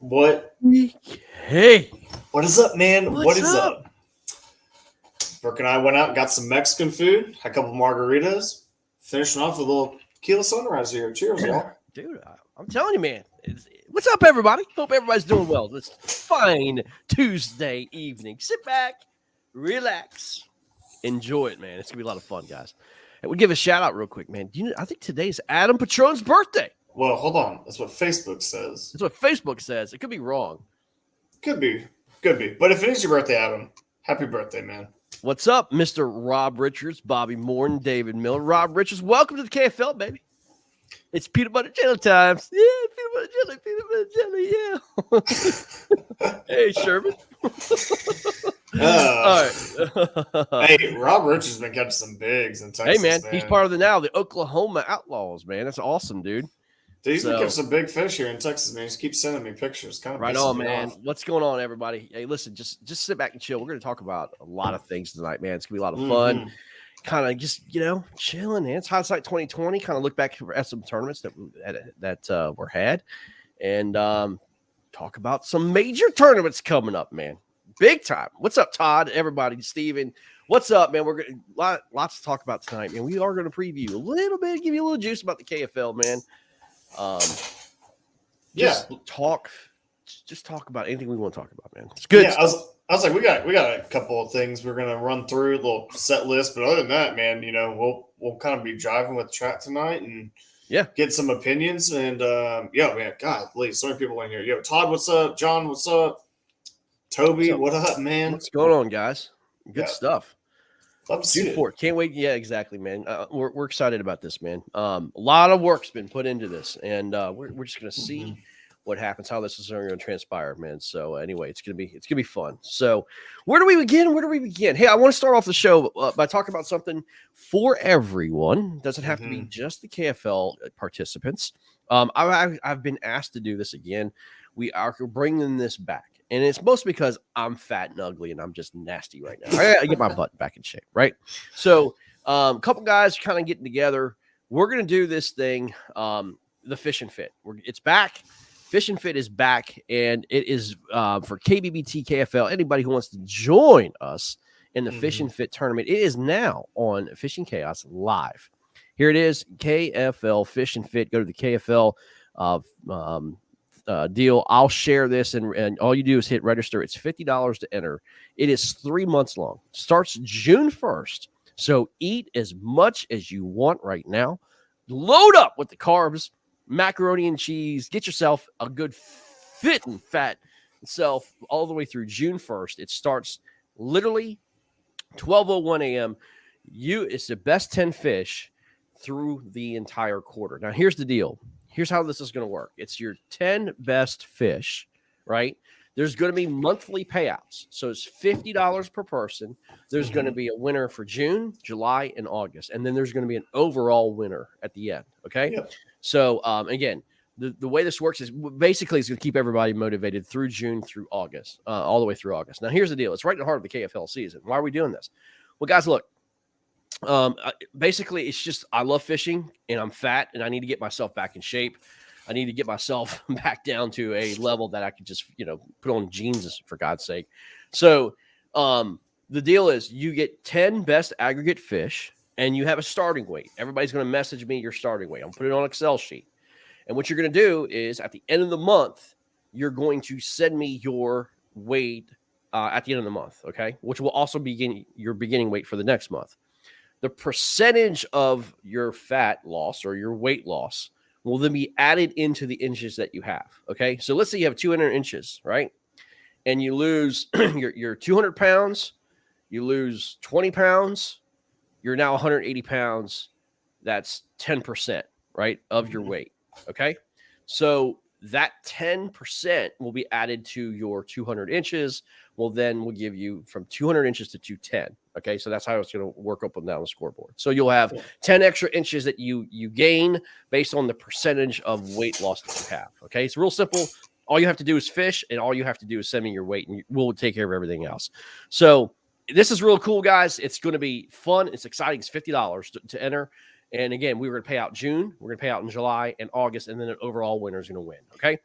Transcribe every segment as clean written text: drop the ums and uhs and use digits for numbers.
What? Hey, What is up, man? What's What is up? up? Brooke and I went out and got some Mexican food, had a couple margaritas, finishing off with a little tequila sunrise here. Cheers, y'all. dude, I'm telling you, man. What's up, everybody? Hope everybody's doing well. This fine Tuesday evening. Sit back, relax, enjoy it, man. It's gonna be a lot of fun, guys. And we give a shout out real quick, man. I think today's Adam Patron's birthday. Well, hold on. That's what Facebook says. That's what Facebook says. It could be wrong. Could be. But if it is your birthday, Adam, happy birthday, man. What's up, Mr. Rob Richards, Bobby Morton, David Miller? Rob Richards, welcome to the KFL, baby. It's peanut butter jelly times. Yeah, peanut butter jelly, yeah. Hey, Sherman. All right. Hey, Rob Rich has been catching some bigs in Texas. Hey, man, he's part of the Oklahoma Outlaws, man. That's awesome, dude. He's been catching some big fish here in Texas, man. He just keeps sending me pictures. Kind of right on, man. What's going on, everybody? Hey, listen, just sit back and chill. We're going to talk about a lot of things tonight, man. It's going to be a lot of fun. Kind of just, chilling, man. It's HiNdsItE 2020. Kind of look back at some tournaments that were had and talk about some major tournaments coming up, man. Big time. What's up, Todd? Everybody, Steven. What's up, man? We're going to lots to talk about tonight, man. We are going to preview a little bit, give you a little juice about the KFL, man. Just talk about anything we want to talk about, man. It's good. Yeah, I was like, we got a couple of things we're gonna run through, a little set list, but other than that, man, we'll kind of be driving with the track tonight and get some opinions and man, God, please, so many people in here. Yo, Todd, what's up? John, what's up? Toby, what up, man? What's going on, guys? Good stuff. Love to see it. Can't wait. Yeah, exactly, man. We're excited about this, man. A lot of work's been put into this, and we're just gonna see what happens, how this is going to transpire, man. So anyway, it's gonna be fun. So where do we begin? Hey, I want to start off the show by talking about something for everyone. Doesn't have to be just the KFL participants. I've been asked to do this again. We are bringing this back. And it's mostly because I'm fat and ugly and I'm just nasty right now. I get my butt back in shape, right? So a couple guys kind of getting together. We're going to do this thing, the Fish and Fit. It's back. Fish and Fit is back, and it is for KBBT KFL. Anybody who wants to join us in the Fish and Fit tournament, it is now on Fishing Chaos Live. Here it is, KFL Fish and Fit. Go to the KFL deal. I'll share this, and all you do is hit register. It's $50 to enter. It is 3 months long. Starts June 1st. So eat as much as you want right now. Load up with the carbs, macaroni and cheese. Get yourself a good fit and fat self all the way through June 1st. It starts literally 12:01 a.m. It's the best 10 fish through the entire quarter. Now, here's the deal. Here's how this is going to work. It's your 10 best fish, right? There's going to be monthly payouts. So it's $50 per person. There's going to be a winner for June, July, and August. And then there's going to be an overall winner at the end, okay? Yep. So, again, the way this works is basically it's going to keep everybody motivated through June through August, all the way through August. Now, here's the deal. It's right in the heart of the KFL season. Why are we doing this? Well, guys, look. Basically, it's just I love fishing and I'm fat and I need to get myself back in shape. I need to get myself back down to a level that I could just, put on jeans for God's sake. So the deal is you get 10 best aggregate fish and you have a starting weight. Everybody's going to message me your starting weight. I'm putting it on an Excel sheet. And what you're going to do is at the end of the month, you're going to send me your weight at the end of the month, okay? Which will also be your beginning weight for the next month. The percentage of your fat loss or your weight loss will then be added into the inches that you have. Okay. So let's say you have 200 inches, right? And you lose your 200 pounds, you lose 20 pounds, you're now 180 pounds. That's 10%, right, of your weight. Okay. So that 10% will be added to your 200 inches. Will give you from 200 inches to 210. Okay, so that's how it's going to work up and down the scoreboard. So you'll have 10 extra inches that you gain based on the percentage of weight loss that you have. Okay, it's real simple. All you have to do is fish, and all you have to do is send me your weight, and we'll take care of everything else. So this is real cool, guys. It's going to be fun. It's exciting. It's $50 to enter. And again, we were going to pay out June, we're going to pay out in July and August, and then an overall winner is going to win. Okay.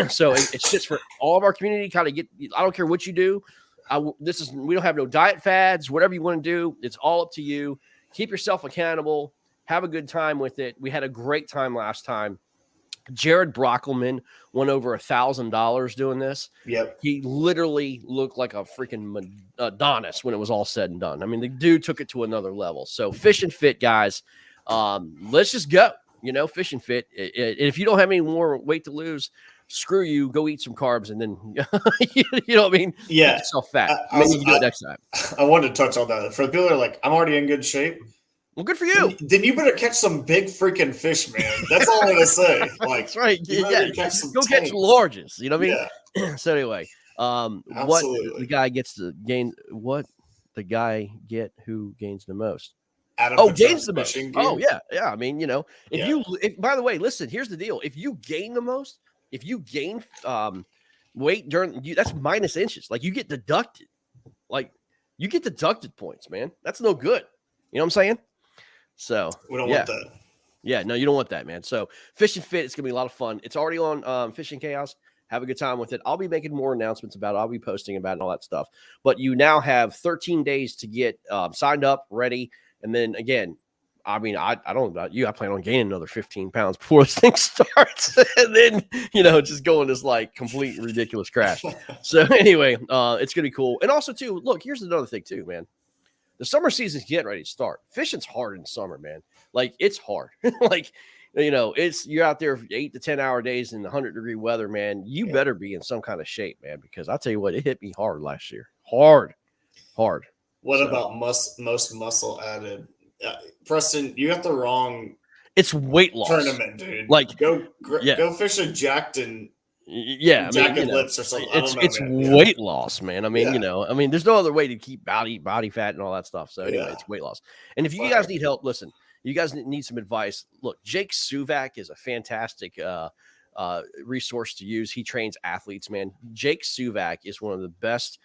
So it's just for all of our community, kind of I don't care what you do. We don't have no diet fads, whatever you want to do. It's all up to you. Keep yourself accountable. Have a good time with it. We had a great time last time. Jared Brockelman won over $1,000 doing this. Yep. He literally looked like a freaking Adonis when it was all said and done. I mean, the dude took it to another level. So Fish and Fit, guys, let's just go, Fish and Fit. If you don't have any more weight to lose, screw you, go eat some carbs. And then, you know what I mean? Yeah. Get yourself fat. Maybe you can do it next time. I wanted to touch on that. For the people that are like, I'm already in good shape. Well, good for you. Then you better catch some big freaking fish, man. That's all I'm going to say. Like, that's right. Yeah. Catch go catch larges. You know what I mean? Yeah. So anyway, what the guy gets to gain, what the guy get who gains the most? Gains the most. Oh, yeah. Yeah. I mean, if by the way, listen, here's the deal. If you gain the most, if you gain weight that's minus inches. Like you get deducted. Like you get deducted points, man. That's no good. You know what I'm saying? So we don't want that. Yeah, no, you don't want that, man. So Fish and Fit, it's gonna be a lot of fun. It's already on Fishing Chaos. Have a good time with it. I'll be making more announcements about it. I'll be posting about it and all that stuff. But you now have 13 days to get signed up, ready. And then again, I mean, I don't know about you. I plan on gaining another 15 pounds before this thing starts. And then, just going this like complete ridiculous crash. So anyway, it's going to be cool. And also too, look, here's another thing too, man. The summer season's getting ready to start. Fishing's hard in summer, man. Like it's hard. Like, you're out there 8 to 10 hour days in the 100-degree weather, man. You better be in some kind of shape, man, because I'll tell you what, it hit me hard last year. Hard. What about most muscle added? Preston, you got the wrong. It's weight loss tournament, dude. Like go fish a jacked and lips or something. It's weight loss, man. I mean, there's no other way to keep body fat and all that stuff. So anyway, it's weight loss. And if you guys need help, listen. You guys need some advice. Look, Jake Suvak is a fantastic resource to use. He trains athletes, man. Jake Suvak is one of the best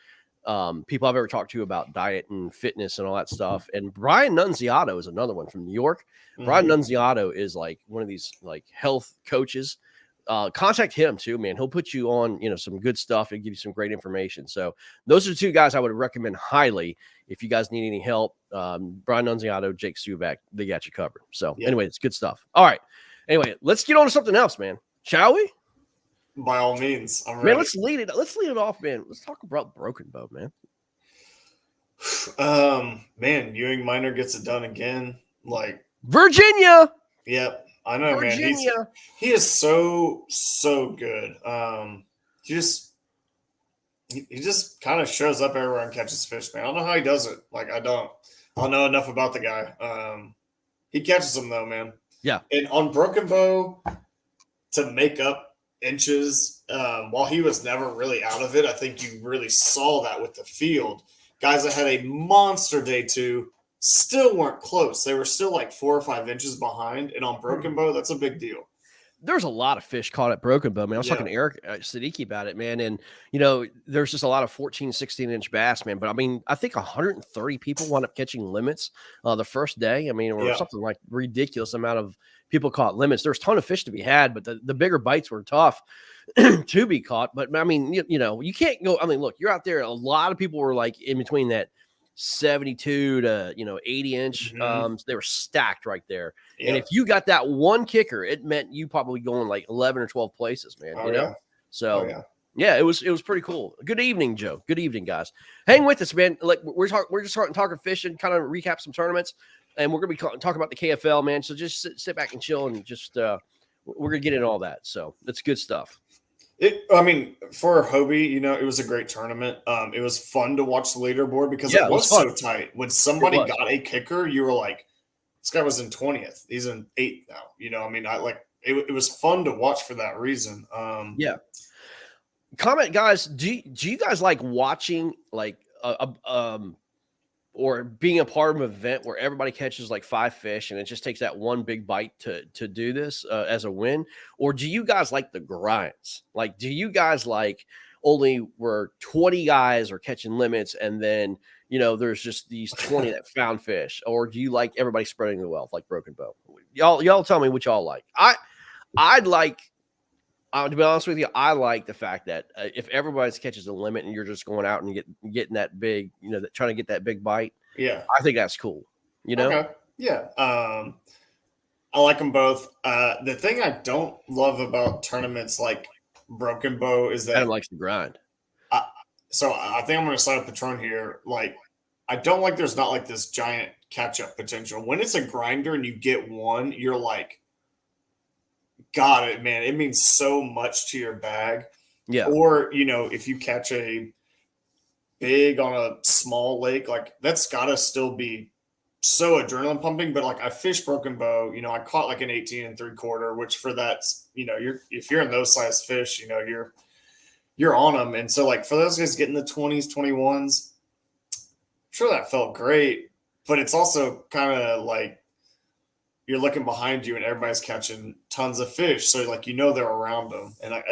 people I've ever talked to about diet and fitness and all that stuff. And Brian Nunziato is another one from New York. Mm-hmm. Brian Nunziato is like one of these like health coaches. Contact him too, man. He'll put you on, some good stuff and give you some great information. So those are the two guys I would recommend highly if you guys need any help. Brian Nunziato, Jake Suvak, they got you covered. So anyway, it's good stuff. All right. Anyway, let's get on to something else, man. Shall we? By all means, I'm ready. Man, let's lead it off, man. Let's talk about Broken Bow, man. Man, Ewing Minor gets it done again. Like Virginia. Yep. I know, Virginia. Man. He is so good. He just kind of shows up everywhere and catches fish, man. I don't know how he does it. Like I don't know enough about the guy. He catches them though, man. Yeah. And on Broken Bow, to make up inches, while he was never really out of it, I think you really saw that with the field. Guys that had a monster day 2 still weren't close. They were still like 4 or 5 inches behind. And on Broken Bow, that's a big deal. There's a lot of fish caught at Broken Bow, man. I was talking to Eric Siddiqui about it, man. And, there's just a lot of 14, 16-inch bass, man. But, I mean, I think 130 people wound up catching limits the first day. I mean, or something like ridiculous amount of people caught limits. There's a ton of fish to be had, but the bigger bites were tough to be caught. But, I mean, you can't go – I mean, look, you're out there. A lot of people were, like, in between that 72 to 80-inch. They were stacked right there. And if you got that one kicker, it meant you probably going like 11 or 12 places, man. So it was pretty cool. Good evening, Joe. Good evening, guys. Hang with us, man. Like we're just talking fishing, kind of recap some tournaments, and we're gonna be talking about the KFL, man. So just sit back and chill, and just we're gonna get into all that. So it's good stuff. For Hobie, it was a great tournament. It was fun to watch the leaderboard because it was so tight. When somebody got a kicker, you were like, this guy was in 20th. He's in 8th now. It was fun to watch for that reason. Comment, guys. Do you guys like watching like or being a part of an event where everybody catches like 5 fish and it just takes that one big bite to do this as a win? Or do you guys like the grinds? Like, do you guys like only where 20 guys are catching limits and then there's just these 20 that found fish, or do you like everybody spreading the wealth like Broken Bow? Y'all tell me what y'all like. I'd like, to be honest with you, I like the fact that if everybody's catches a limit and you're just going out and getting that big, trying to get that big bite. Yeah. I think that's cool. Okay. Yeah. I like them both. The thing I don't love about tournaments like Broken Bow is that Adam likes to grind. So I think I'm going to sign up Patron here. Like, I don't like there's not like this giant catch-up potential. When it's a grinder and you get one, you're like, got it, man. It means so much to your bag. Yeah. Or, if you catch a big on a small lake, like that's got to still be so adrenaline pumping. But like I fished Broken Bow, I caught like an 18 3/4, which for that, if you're in those size fish, you're on them. And so like for those guys getting the 20s, 21s, I'm sure that felt great, but it's also kind of like you're looking behind you and everybody's catching tons of fish. So like, they're around them. And I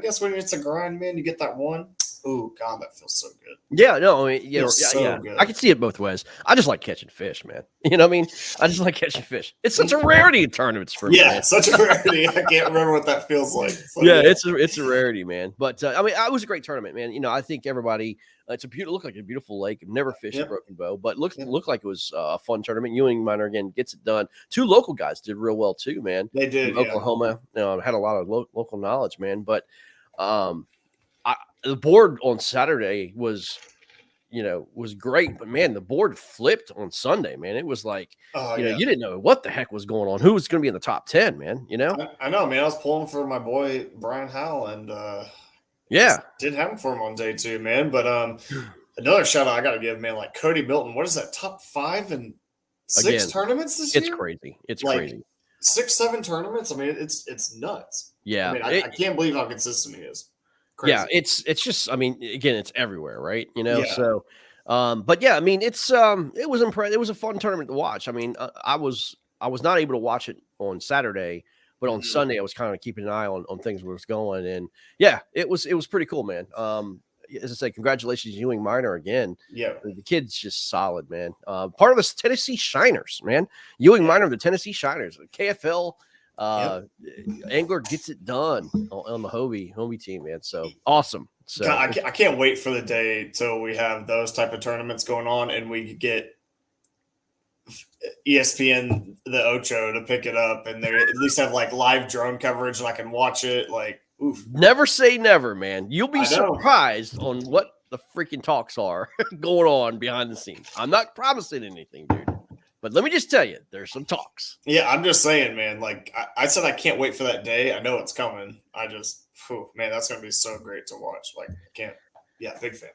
guess when it's a grind, man, you get that one. Oh God, that feels so good. Yeah, no, I mean, yeah. Good. I can see it both ways. I just like catching fish, man. You know what I mean? I just like catching fish. It's such a rarity in tournaments for me. Yeah, such a rarity. I can't remember what that feels like. So, yeah, it's a rarity, man. But I mean, it was a great tournament, man. I think everybody. It's looked like a beautiful lake. I've never fished a Broken Bow, but looked like it was a fun tournament. Ewing Minor again gets it done. 2 local guys did real well too, man. They did. From Oklahoma, had a lot of local knowledge, man. But the board on Saturday was great, but man, the board flipped on Sunday, man. It was like, you didn't know what the heck was going on. Who was going to be in the top 10, man? I know, man. I was pulling for my boy Brian Howell, and didn't have him for him on day 2, man. But another shout out I got to give, man, like Cody Milton. What is that? Top 5 and 6 tournaments this year? It's crazy. It's like, crazy. 6, 7 tournaments. I mean, it's nuts. Yeah, I mean, I can't believe how consistent he is. Crazy. Yeah, it's just, I mean, again, it's everywhere, right? Yeah. So, but yeah, I mean, it was impressive. It was a fun tournament to watch. I mean, I was not able to watch it on Saturday, but on Sunday I was kind of keeping an eye on things where it's going, and yeah, it was pretty cool, man. As I say, congratulations, Ewing Minor again. Yeah, the kid's just solid, man. Part of the Tennessee Shiners, man. Ewing Minor of the Tennessee Shiners, KFL. Angler gets it done on the Hobie team, man. So awesome. So I can't wait for the day till we have those type of tournaments going on and we get ESPN the Ocho to pick it up and they at least have like live drone coverage and I can watch it. Like, oof. Never say never, man. You'll be surprised on what the freaking talks are going on behind the scenes. I'm not promising anything, dude. But let me just tell you, there's some talks. Yeah, I'm just saying, man. Like I said, I can't wait for that day. I know it's coming. Man, that's gonna be so great to watch. Like, big fan.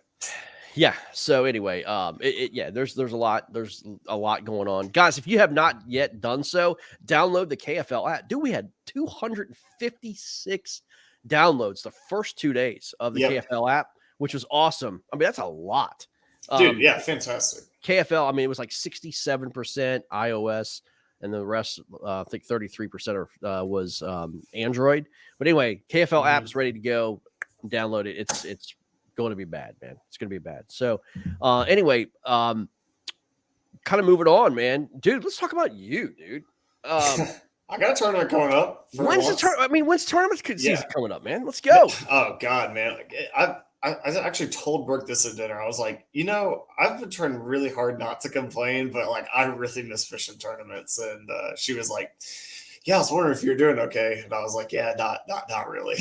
Yeah. So anyway, there's a lot going on, guys. If you have not yet done so, download the KFL app. Dude, we had 256 downloads the first 2 days of the KFL app, which was awesome. I mean, that's a lot. Dude, fantastic. KFL, I mean, it was like 67% iOS, and the rest, I think 33% was Android. But anyway, KFL app is ready to go. Download it. It's going to be bad, man. It's going to be bad. So anyway, kind of moving on, man. Dude, let's talk about you, dude. I got a tournament coming up. When's tournament season coming up, man? Let's go. Oh, God, man. I actually told Brooke this at dinner. I was like, I've been trying really hard not to complain, but like I really miss fishing tournaments. And she was like, "Yeah, I was wondering if you're doing okay." And I was like, "Yeah, not really."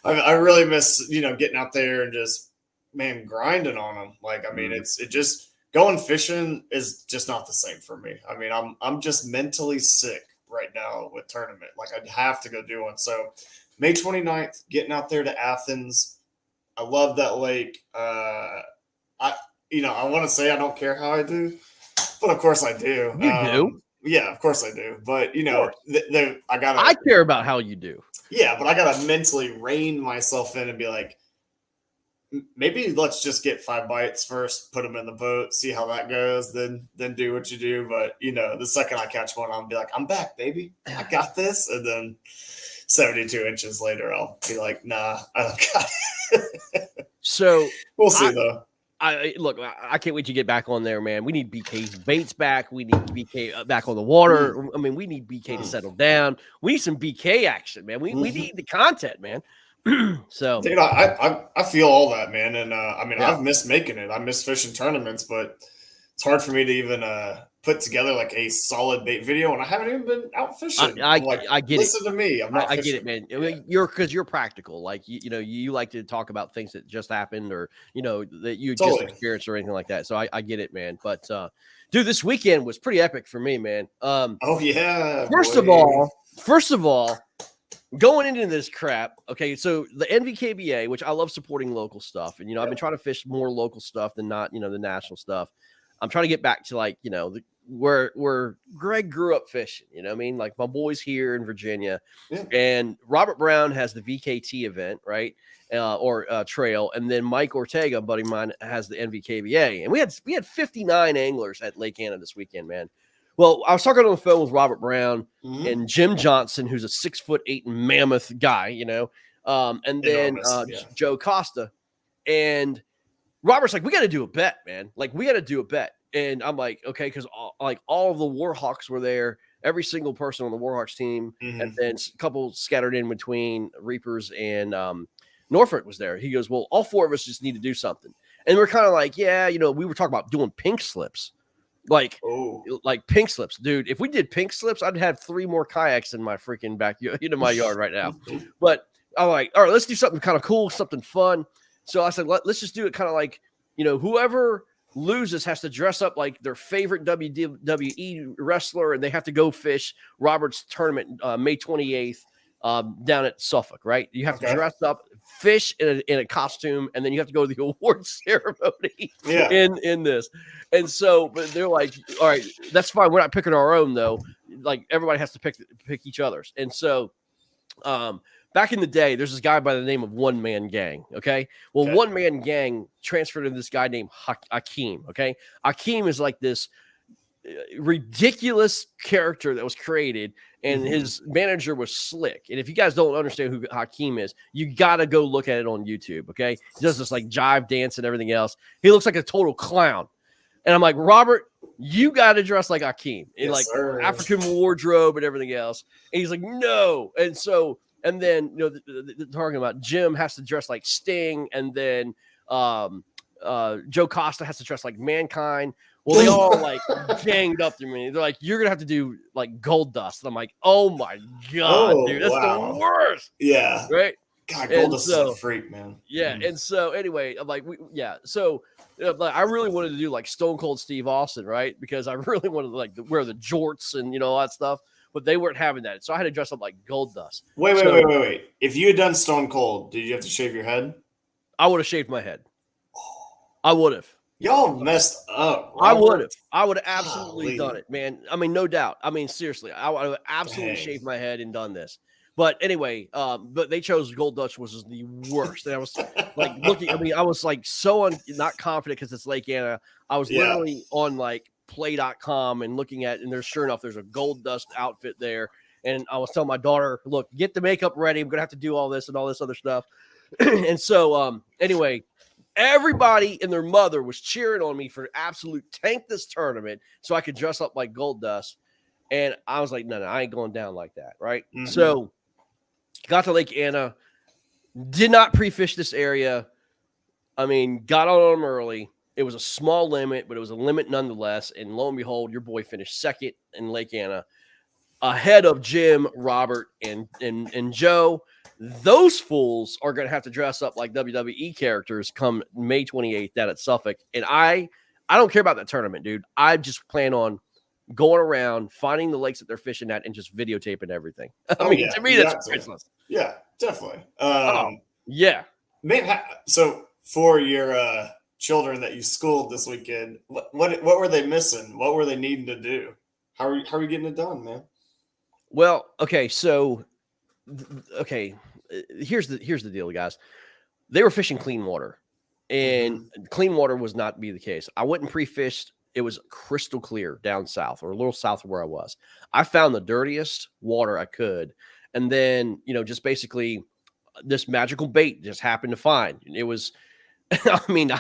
I really miss getting out there and just grinding on them. Like, I mean, it just going fishing is just not the same for me. I mean, I'm just mentally sick right now with tournament. Like, I'd have to go do one. So May 29th, getting out there to Athens. I love that lake. I want to say I don't care how I do, but of course I do. You do? Yeah, of course I do. But I care about how you do. Yeah, but I gotta mentally rein myself in and be like, maybe let's just get 5 bites first, put them in the boat, see how that goes, then do what you do. But the second I catch one, I'll be like, I'm back, baby. I got this. And then 72 inches later, I'll be like, nah, I don't got it. So we'll see though. Look, I can't wait to get back on there, man. We need BK's baits back. We need BK back on the water. I mean, we need BK to settle down. We need some BK action, man. We need the content, man. So, dude, I feel all that, man. And I've missed making it. I miss fishing tournaments, but it's hard for me to even put together like a solid bait video, and I haven't even been out fishing. I get Listen to me. I'm not. I get it, man. I mean, you're practical. Like you like to talk about things that just happened, or that you just experienced, or anything like that. So I get it, man. But dude, this weekend was pretty epic for me, man. Oh yeah. First of all, going into this crap, okay. So the NVKBA, which I love supporting local stuff, and I've been trying to fish more local stuff than not the national stuff. I'm trying to get back to like where Greg grew up fishing. You know what I mean? Like my boys here in Virginia, and Robert Brown has the VKT event, right? Or trail, and then Mike Ortega, a buddy of mine, has the NVKBA, and we had 59 anglers at Lake Anna this weekend, man. Well, I was talking on the phone with Robert Brown and Jim Johnson, who's a 6'8" mammoth guy, and then Joe Costa, and Robert's like, we got to do a bet, man. Like, we got to do a bet. And I'm like, okay, because all of the Warhawks were there, every single person on the Warhawks team, and then a couple scattered in between Reapers and Norfolk was there. He goes, well, all four of us just need to do something. And we're kind of like, we were talking about doing pink slips. Like pink slips, dude. If we did pink slips, I'd have 3 more kayaks in my freaking backyard, my yard right now. But I'm like, all right, let's do something kind of cool, something fun. So I said, let's just do it kind of like, whoever loses has to dress up like their favorite WWE wrestler, and they have to go fish Robert's tournament May 28th down at Suffolk, right? You have to dress up, fish in a costume, and then you have to go to the award ceremony in this. And so, but they're like, all right, that's fine. We're not picking our own though. Like everybody has to pick each other's. And so, back in the day, there's this guy by the name of One Man Gang. Okay. Well, One Man Gang transferred to this guy named Hakeem. Okay. Hakeem is like this ridiculous character that was created, and his manager was Slick. And if you guys don't understand who Hakeem is, you got to go look at it on YouTube. Okay. He does this like jive dance and everything else. He looks like a total clown. And I'm like, Robert, you got to dress like Hakeem in African wardrobe and everything else. And he's like, no. And so, and then, they're talking about Jim has to dress like Sting, and then Joe Costa has to dress like Mankind. Well, they all like ganged up to me. They're like, you're going to have to do like Gold Dust. And I'm like, oh my God, dude, that's the worst. Yeah. Right. God, Gold Dust is a freak, man. Yeah. And so anyway, I'm like, so I really wanted to do like Stone Cold Steve Austin, right? Because I really wanted to like wear the jorts and, all that stuff. But they weren't having that. So I had to dress up like Gold Dust. Wait. If you had done Stone Cold, did you have to shave your head? I would have shaved my head. I would have. Y'all messed up. Robert. I would have absolutely done it, man. I mean, no doubt. I mean, seriously, I would have absolutely shaved my head and done this. But anyway, but they chose Gold Dust, which was the worst. And I was like looking, I was like so not confident because it's Lake Anna. I was literally on like play.com and looking at, and sure enough, there's a Gold Dust outfit there. And I was telling my daughter, look, get the makeup ready. I'm going to have to do all this and all this other stuff. And so anyway, everybody and their mother was cheering on me for absolute tank this tournament so I could dress up like Gold Dust. And I was like, no, I ain't going down like that. Right. So got to Lake Anna, did not pre-fish this area. I mean, got on them early. It was a small limit, but it was a limit nonetheless. And lo and behold, your boy finished second in Lake Anna, ahead of Jim, Robert, and Joe. Those fools are going to have to dress up like WWE characters come May 28th down at Suffolk. And I don't care about that tournament, dude. I just plan on going around, finding the lakes that they're fishing at, and just videotaping everything. I mean, to me, that's priceless. Yeah, definitely. Yeah. Man, so for your children that you schooled this weekend, what were they missing? What were they needing to do? How are you getting it done, man? Well, okay, so here's the deal, guys. They were fishing clean water, and clean water was not be the case. I went and pre-fished. It was crystal clear down south, or a little south of where I was. I found the dirtiest water I could, and then just basically this magical bait just happened to find. It was, I mean,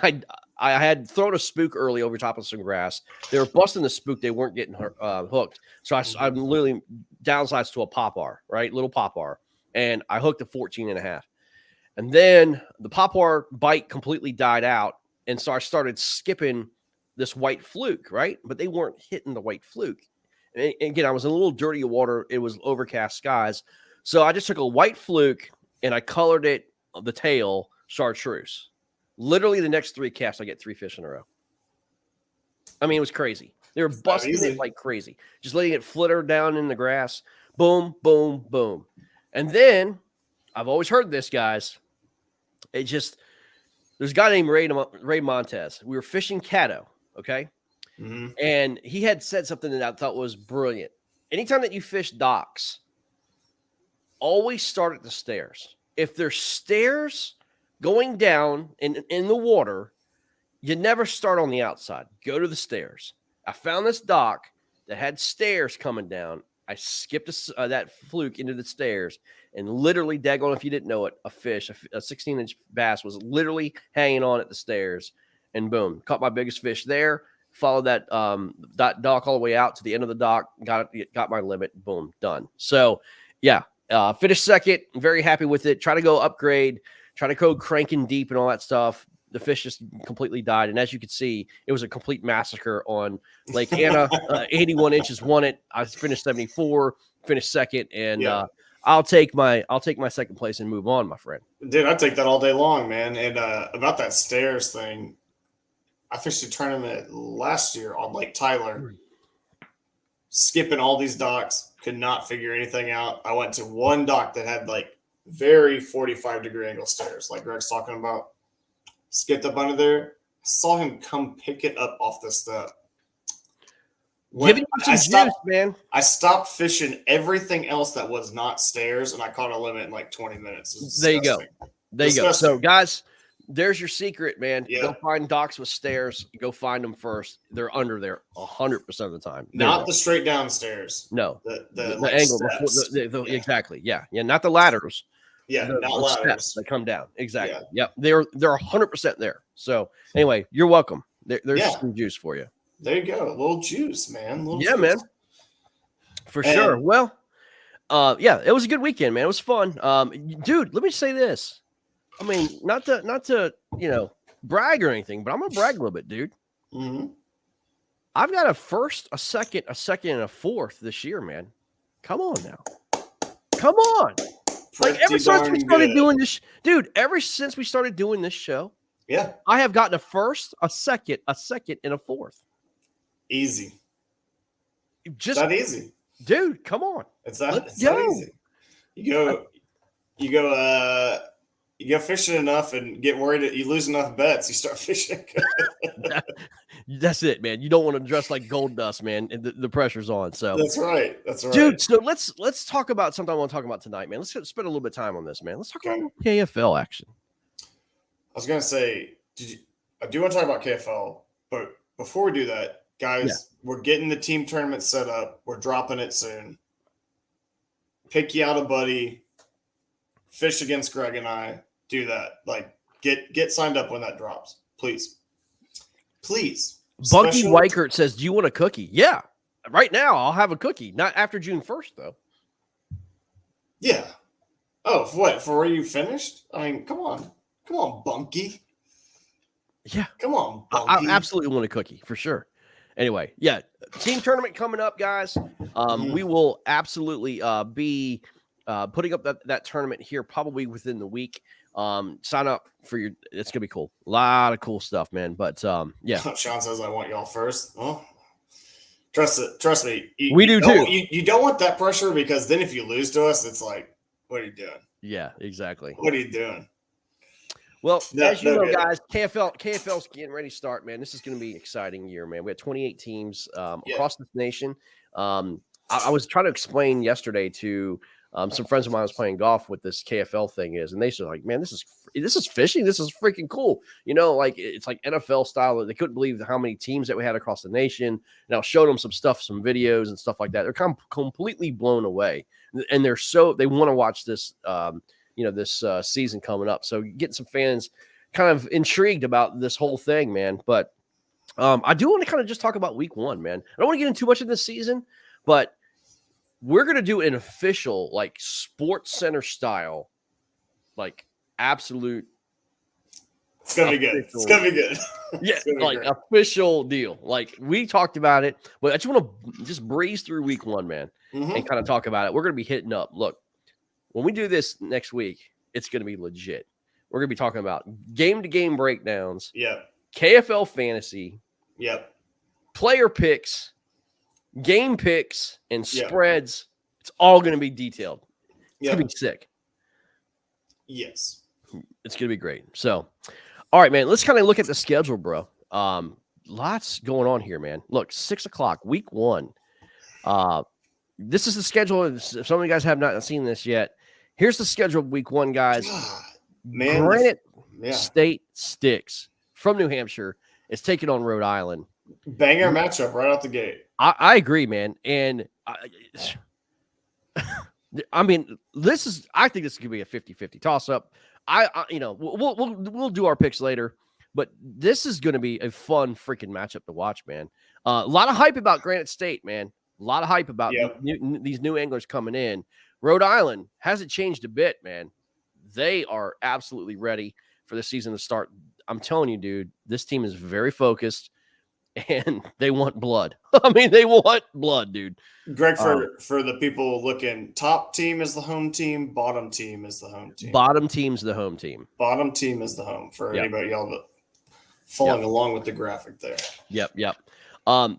I had thrown a spook early over top of some grass. They were busting the spook. They weren't getting hooked. So I'm literally downsides to a popar, right? Little popar. And I hooked a 14.5. And then the popar bite completely died out. And so I started skipping this white fluke, right? But they weren't hitting the white fluke. And again, I was in a little dirty water. It was overcast skies. So I just took a white fluke and I colored it, the tail, chartreuse. Literally the next 3 casts, I get 3 fish in a row. I mean, it was crazy. They were busting it like crazy. Just letting it flitter down in the grass. Boom, boom, boom. And then, I've always heard this, guys. There's a guy named Ray Montez. We were fishing Caddo, okay? Mm-hmm. And he had said something that I thought was brilliant. Anytime that you fish docks, always start at the stairs. If there's stairs going down in the water, you never start on the outside. Go to the stairs. I found this dock that had stairs coming down. I skipped that fluke into the stairs, and literally, daggone if you didn't know it, a fish, a 16-inch bass, was literally hanging on at the stairs, and boom, caught my biggest fish there. Followed that dock all the way out to the end of the dock, got my limit, boom, done. So, yeah, finished second, very happy with it. Try to go upgrade, try to go cranking deep and all that stuff. The fish just completely died. And as you can see, it was a complete massacre on Lake Anna. 81 inches won it. I finished 74, finished second. And I'll take my second place and move on, my friend. Dude, I'd take that all day long, man. And about that stairs thing, I fished a tournament last year on Lake Tyler, skipping all these docks, could not figure anything out. I went to one dock that had like very 45-degree angle stairs, like Greg's talking about. Skipped up under there. Saw him come pick it up off the step. Man. I stopped fishing everything else that was not stairs, and I caught a limit in like 20 minutes. There you go. There you go. So, guys, there's your secret, man. Yeah. Go find docks with stairs. Go find them first. They're under there 100% of the time. Not the straight down stairs. No. The like angle. Exactly. Yeah. Not the ladders. Yeah, not ladders that come down. Exactly. Yeah. Yep. They're 100% there. So anyway, you're welcome. There's some juice for you. There you go. A little juice, man. Juice. Man. For sure. Well, it was a good weekend, man. It was fun. Dude, let me say this. I mean, not to brag or anything, but I'm gonna brag a little bit, dude. Mm-hmm. I've got a first, a second, and a fourth this year, man. Come on now. Come on. Like ever since we started doing this, dude, ever since we started doing this show, I have gotten a first, a second, and a fourth. Easy. Just that easy. Dude, come on. It's that easy. You go fishing enough and get worried that you lose enough bets, you start fishing. That's it, man. You don't want to dress like gold dust, man. And the pressure's on. So that's right. Dude, so let's talk about something I want to talk about tonight, man. Let's spend a little bit of time on this, man. Let's talk about KFL action. I was gonna say, I do want to talk about KFL, but before we do that, guys, we're getting the team tournament set up. We're dropping it soon. Pick you out a buddy, fish against Greg and I. Do that. Like get signed up when that drops, please. Please. Bunky Weichert says, do you want a cookie? Yeah. Right now, I'll have a cookie. Not after June 1st, though. Yeah. Oh, for what? For where you finished? I mean, come on. Come on, Bunky. Yeah. Come on, Bunky. I absolutely want a cookie, for sure. Anyway, team tournament coming up, guys. We will absolutely be putting up that tournament here probably within the week. Sign up for it's gonna be cool. A lot of cool stuff, man. But Sean says I want y'all first. Well, trust me. We do too. You don't want that pressure, because then if you lose to us, it's like, what are you doing? Yeah, exactly. What are you doing? Well, as you know, guys, KFL's getting ready to start, man. This is going to be an exciting year, man. We have 28 teams across this nation. I was trying to explain yesterday to some friends of mine I was playing golf with this KFL thing and they said, like, man, this is fishing. This is freaking cool. Like it's like NFL style. They couldn't believe how many teams that we had across the nation. And I showed them some videos and stuff like that. They're completely blown away, and they want to watch this, this season coming up. So getting some fans kind of intrigued about this whole thing, man. But I do want to kind of just talk about week 1, man. I don't want to get into too much of this season, but we're going to do an official, like, Sports Center style, like, absolute. It's going to be good. It's going to be good. Yeah, like, great. Official deal. Like, we talked about it, but I just want to just breeze through week 1, man, and kind of talk about it. We're going to be hitting up. Look, when we do this next week, it's going to be legit. We're going to be talking about game-to-game breakdowns. Yeah. KFL fantasy. Yep. Player picks, game picks, and spreads. It's all going to be detailed. It's going to be sick. Yes. It's going to be great. So, all right, man, let's kind of look at the schedule, bro. Lots going on here, man. Look, 6 o'clock, week 1. This is the schedule. If some of you guys have not seen this yet, here's the schedule of week 1, guys. Man, Granite State Sticks from New Hampshire is taking on Rhode Island. Banger matchup right out the gate. I agree, man. And I mean, I think this could be a 50-50 toss-up. We'll do our picks later, but this is going to be a fun freaking matchup to watch, man. A lot of hype about Granite State, man. A lot of hype about these new anglers coming in. Rhode Island hasn't changed a bit, man. They are absolutely ready for the season to start. I'm telling you, dude, this team is very focused, and they want blood. I mean, they want blood, dude. Greg, for the people looking, top team is the home team, bottom team is the home team. Bottom team's the home team. Bottom team is the home for anybody y'all following along with the graphic there. Yep.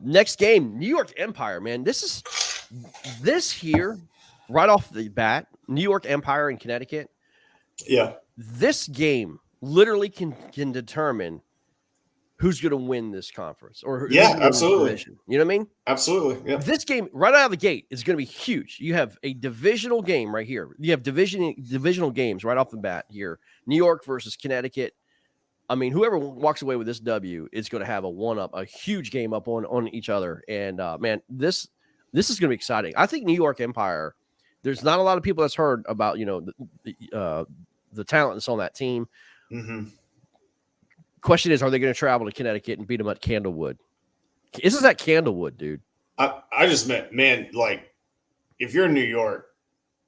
Next game, New York Empire, man. This here, right off the bat, New York Empire in Connecticut. Yeah. This game literally can determine who's going to win this conference or absolutely. You know what I mean? Absolutely. Yeah. This game right out of the gate is going to be huge. You have a divisional game right here. You have divisional games right off the bat here. New York versus Connecticut. I mean, whoever walks away with this W is going to have a huge game up on each other. And man, this is going to be exciting. I think New York Empire. There's not a lot of people that's heard about the talent that's on that team. Mm-hmm. Question is, are they going to travel to Connecticut and beat them at Candlewood? This is at Candlewood, dude. I just meant, man, like, if you're in New York,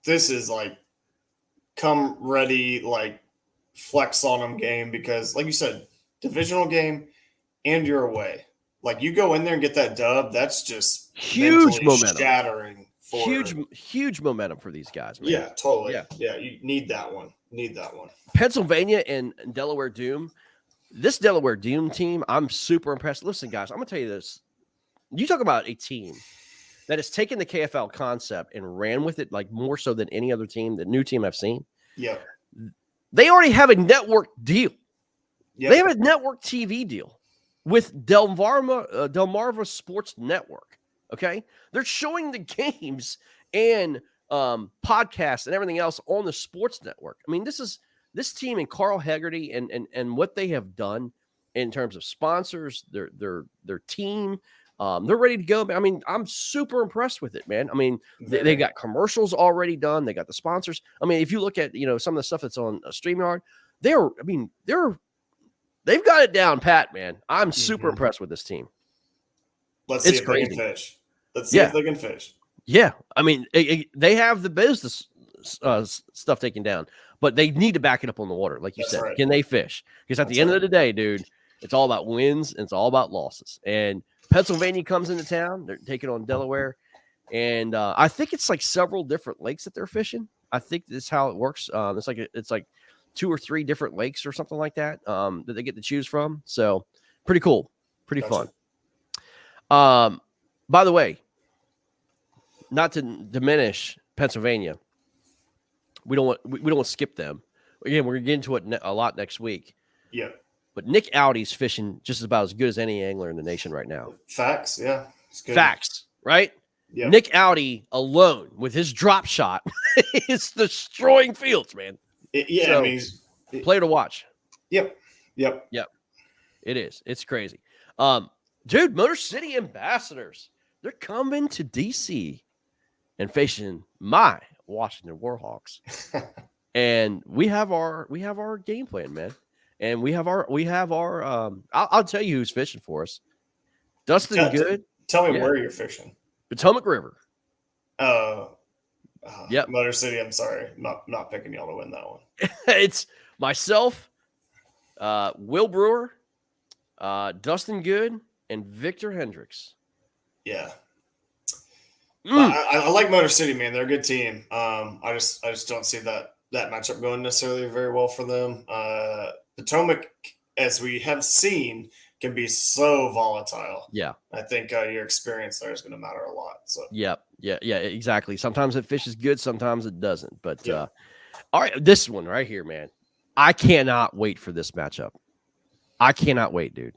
this is like come ready, like flex on them game because, like you said, divisional game and you're away. Like, you go in there and get that dub, that's just huge momentum. Shattering. Huge momentum for these guys, man. Yeah, totally. Yeah, you need that one. Pennsylvania and Delaware Doom. This Delaware Doom team, I'm super impressed. Listen, guys, I'm going to tell you this. You talk about a team that has taken the KFL concept and ran with it like more so than any other team, the new team I've seen. Yeah. They already have a network deal. Yep. They have a network TV deal with Delmarva Sports Network. Okay. They're showing the games and podcasts and everything else on the sports network. I mean, this team and Carl Hegarty and what they have done in terms of sponsors, their team, they're ready to go. I mean, I'm super impressed with it, man. I mean, they got commercials already done. They got the sponsors. I mean, if you look at, some of the stuff that's on StreamYard, they've got it down pat, man. I'm super impressed with this team. Let's see if they can fish. Let's see if they can fish. Yeah. I mean, they have the business stuff taken down, but they need to back it up on the water. Like you said, right. Can they fish? Because at the end of the day, dude, it's all about wins and it's all about losses. And Pennsylvania comes into town. They're taking on Delaware. And I think it's like several different lakes that they're fishing. I think this is how it works. It's like 2 or 3 different lakes or something like that that they get to choose from. So pretty cool. Pretty fun. By the way, not to diminish Pennsylvania, we don't want to skip them. Again, we're going to get into it a lot next week. Yeah. But Nick Audi's fishing just about as good as any angler in the nation right now. Facts, yeah. It's good. Facts, right? Yeah. Nick Audi alone with his drop shot is destroying fields, man. I mean, player to watch. Yep. It is. It's crazy. Dude, Motor City Ambassadors, they're coming to DC and facing my Washington Warhawks. And we have our game plan, man. And we have our I'll tell you who's fishing for us. Dustin Good. Tell me where you're fishing. Potomac River. Yep. Motor City, I'm sorry. Not picking y'all to win that one. It's myself, Will Brewer, Dustin Good, and Victor Hendricks. Yeah. I like Motor City, man. They're a good team. I just don't see that matchup going necessarily very well for them. Potomac, as we have seen, can be so volatile. Yeah. I think your experience there is going to matter a lot. So. Yeah, exactly. Sometimes it fishes good, sometimes it doesn't. But all right, this one right here, man. I cannot wait for this matchup. I cannot wait, dude.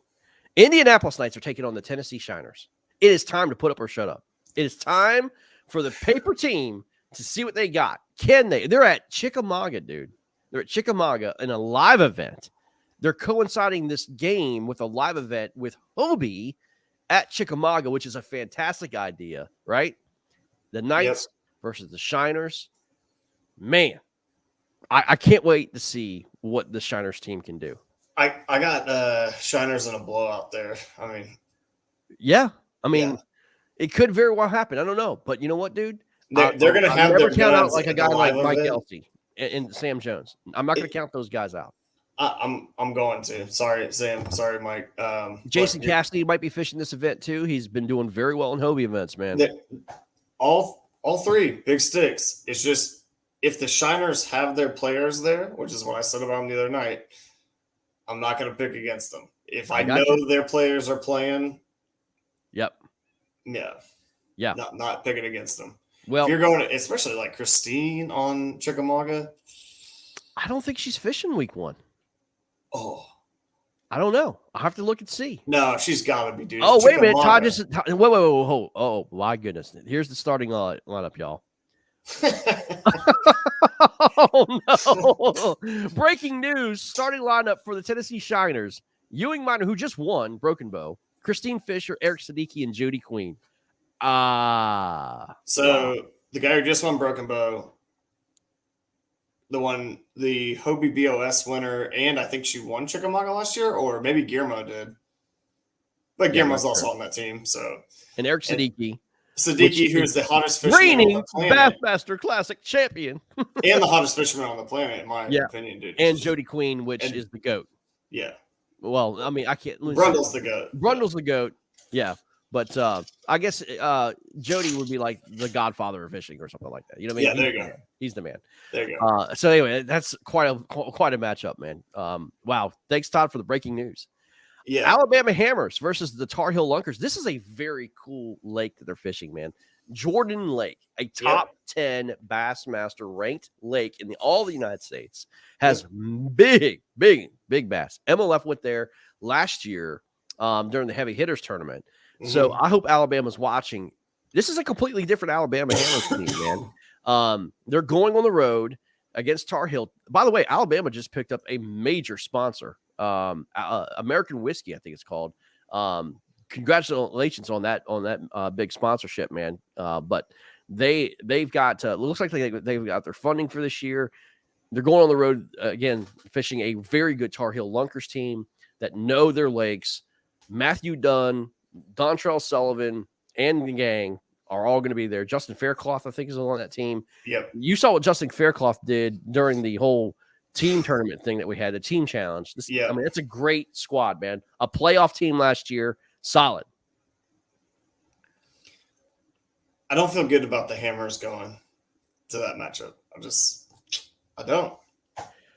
Indianapolis Knights are taking on the Tennessee Shiners. It is time to put up or shut up. It is time for the paper team to see what they got. Can they? They're at Chickamauga, dude. They're at Chickamauga in a live event. They're coinciding this game with a live event with Hobie at Chickamauga, which is a fantastic idea, right? The Knights versus the Shiners. Man, I can't wait to see what the Shiners team can do. I got Shiners in a blowout there. I mean, it could very well happen. I don't know, but you know what, dude? They're going to have never count out like a guy like Mike Kelsey and Sam Jones. I'm not going to count those guys out. I'm going to. Sorry, Sam. Sorry, Mike. Jason Cassidy might be fishing this event too. He's been doing very well in Hobie events, man. All three big sticks. It's just if the Shiners have their players there, which is what I said about them the other night, I'm not going to pick against them. If I know their players are playing, not picking against them. Well, if you're going to, especially like Christine on Chickamauga, I don't think she's fishing week 1. Oh, I don't know. I'll have to look and see. No, she's got to be, dude. Oh, wait a minute. Todd just wait. Oh, my goodness. Here's the starting lineup, y'all. Oh, no. Breaking news. Starting lineup for the Tennessee Shiners. Ewing Minor, who just won Broken Bow. Christine Fisher, Eric Siddiqui, and Jody Queen. So the guy who just won Broken Bow, the Hobie BOS winner, and I think she won Chickamauga last year, or maybe Guillermo did. But Guillermo's also on that team. So and Eric Siddiqui. Who's the hottest fisherman on the planet. Bassmaster Classic champion. And the hottest fisherman on the planet, in my opinion, dude. And Jody Queen, which is the GOAT. Yeah. Well, I mean, I can't. Brundle's the GOAT. Brundle's the GOAT. Yeah. But I guess Jody would be like the godfather of fishing or something like that. You know what I mean? Yeah, there you go. He's the man. There you go. So anyway, that's quite a matchup, man. Wow. Thanks, Todd, for the breaking news. Yeah. Alabama Hammers versus the Tar Heel Lunkers. This is a very cool lake that they're fishing, man. Jordan Lake, a top 10 Bassmaster ranked lake in all the United States, has big bass. MLF went there last year during the heavy hitters tournament. So I hope Alabama's watching. This is a completely different Alabama Hammers team, man. They're going on the road against Tar Heel. By the way, Alabama just picked up a major sponsor, American Whiskey, I think it's called. Congratulations on that big sponsorship, man. But they've got looks like they've got their funding for this year. They're going on the road again, fishing a very good Tar Heel Lunkers team that know their lakes. Matthew Dunn, Dontrell Sullivan, and the gang are all going to be there. Justin Faircloth, I think, is on that team. Yep. You saw what Justin Faircloth did during the whole team tournament thing that we had, the team challenge. I mean, it's a great squad, man. A playoff team last year, solid. I don't feel good about the Hammers going to that matchup. I don't.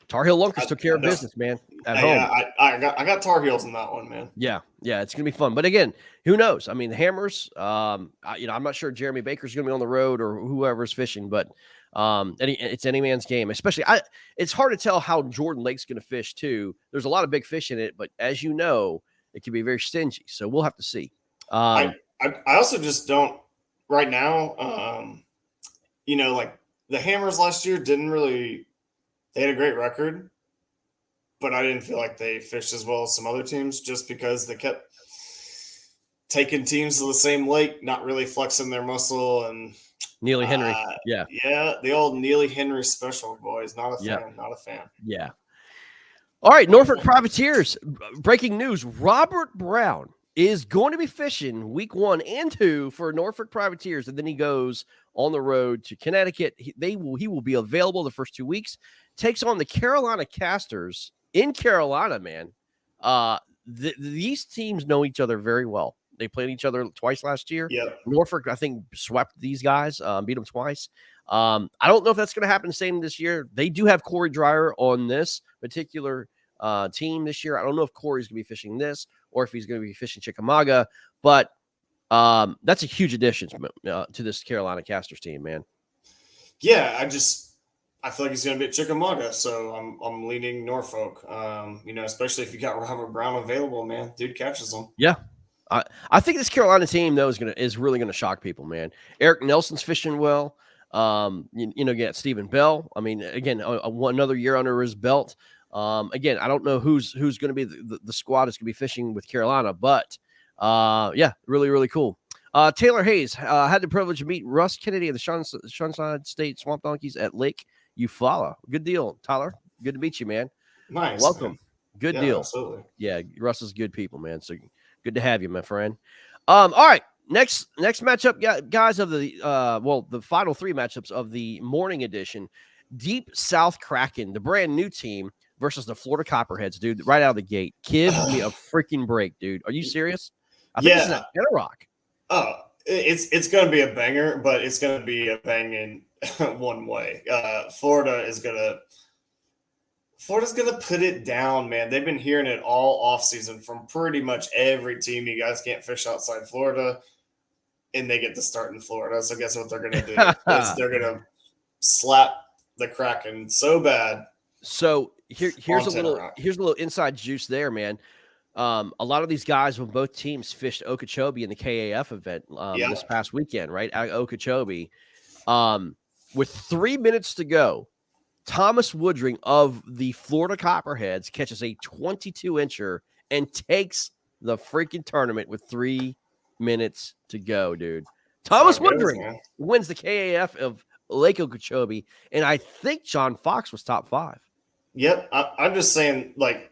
Tar Heel Lunkers took care of business, man, at home. I got Tar Heels in that one, man. Yeah, it's gonna be fun. But again, who knows? I mean, the Hammers. I'm not sure Jeremy Baker's gonna be on the road or whoever's fishing, but it's any man's game. Especially, it's hard to tell how Jordan Lake's gonna fish too. There's a lot of big fish in it, but as you know, it can be very stingy. So we'll have to see. I also just don't right now. Like the Hammers last year didn't really. They had a great record, but I didn't feel like they fished as well as some other teams just because they kept taking teams to the same lake, not really flexing their muscle. And Neely Henry. The old Neely Henry special, boys. Not a fan. Yeah. All right, Norfolk Privateers. Breaking news: Robert Brown is going to be fishing week 1 and 2 for Norfolk Privateers, and then he goes on the road to Connecticut. He will be available the first 2 weeks. Takes on the Carolina Casters in Carolina, man. These teams know each other very well. They played each other twice last year. Yep. Norfolk, I think, swept these guys, beat them twice. I don't know if that's going to happen the same this year. They do have Corey Dreyer on this particular team this year. I don't know if Corey's going to be fishing this or if he's going to be fishing Chickamauga, but that's a huge addition to this Carolina Casters team, man. Yeah, I feel like he's going to be at Chickamauga, so I'm leaning Norfolk. Especially if you got Robert Brown available, man, dude catches them. Yeah, I think this Carolina team though is really going to shock people, man. Eric Nelson's fishing well. Get Stephen Bell. I mean, again, another year under his belt. Again, I don't know who's going to be the squad that's going to be fishing with Carolina, but really, really cool. Taylor Hayes had the privilege to meet Russ Kennedy of the Sunside State Swamp Donkeys at Lake Eufaula. Good deal, Tyler. Good to meet you, man. Nice. Welcome. Man. Good deal. Absolutely. Yeah, Russ is good people, man. So good to have you, my friend. All right. Next matchup, guys, of the final 3 matchups of the morning edition. Deep South Kraken, the brand new team, versus the Florida Copperheads, dude, right out of the gate. Give me a freaking break, dude. Are you serious? I think this is at Rock. Oh, it's going to be a banger, but it's going to be a banging one way. Florida's going to put it down, man. They've been hearing it all offseason from pretty much every team. You guys can't fish outside Florida, and they get to start in Florida. So guess what they're going to do? Is they're going to slap the Kraken so bad. So here's a little inside juice there, man. A lot of these guys from both teams fished Okeechobee in the KAF event this past weekend, right? At Okeechobee. With 3 minutes to go, Thomas Woodring of the Florida Copperheads catches a 22-incher and takes the freaking tournament with 3 minutes to go, dude. Thomas Woodring wins the KAF of Lake Okeechobee, and I think John Fox was top 5. Yep. I'm just saying, like,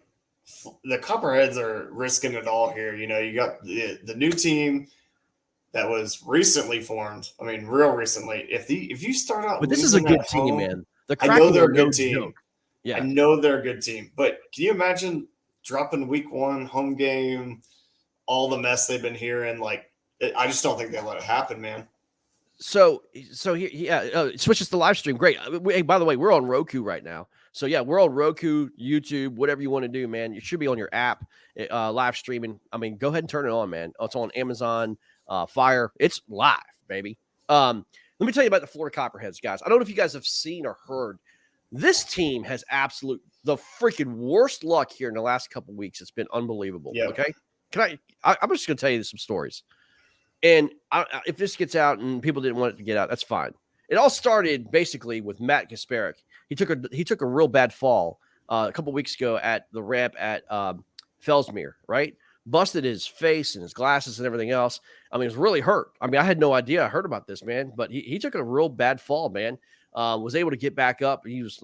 the Copperheads are risking it all here. You know, you got the new team that was recently formed. I mean, real recently. If you start out, but this is a good team, man. I know they're a good team. Yeah, I know they're a good team. But can you imagine dropping week 1 home game, all the mess they've been hearing? Like, I just don't think they'll let it happen, man. So here, switches to live stream. Great. Hey, by the way, we're on Roku right now. So yeah, we're on Roku, YouTube, whatever you want to do, man. You should be on your app, live streaming. I mean, go ahead and turn it on, man. Oh, it's on Amazon Fire. It's live, baby. Let me tell you about the Florida Copperheads, guys. I don't know if you guys have seen or heard. This team has the freaking worst luck here in the last couple of weeks. It's been unbelievable. Yeah. Okay. I'm just going to tell you some stories. And if this gets out and people didn't want it to get out, that's fine. It all started basically with Matt Kasparek. He took a real bad fall a couple weeks ago at the ramp at Fellsmere, right? Busted his face and his glasses and everything else. I mean, it was really hurt. I mean, I had no idea I heard about this, man, but he took a real bad fall, man. Was able to get back up. He was,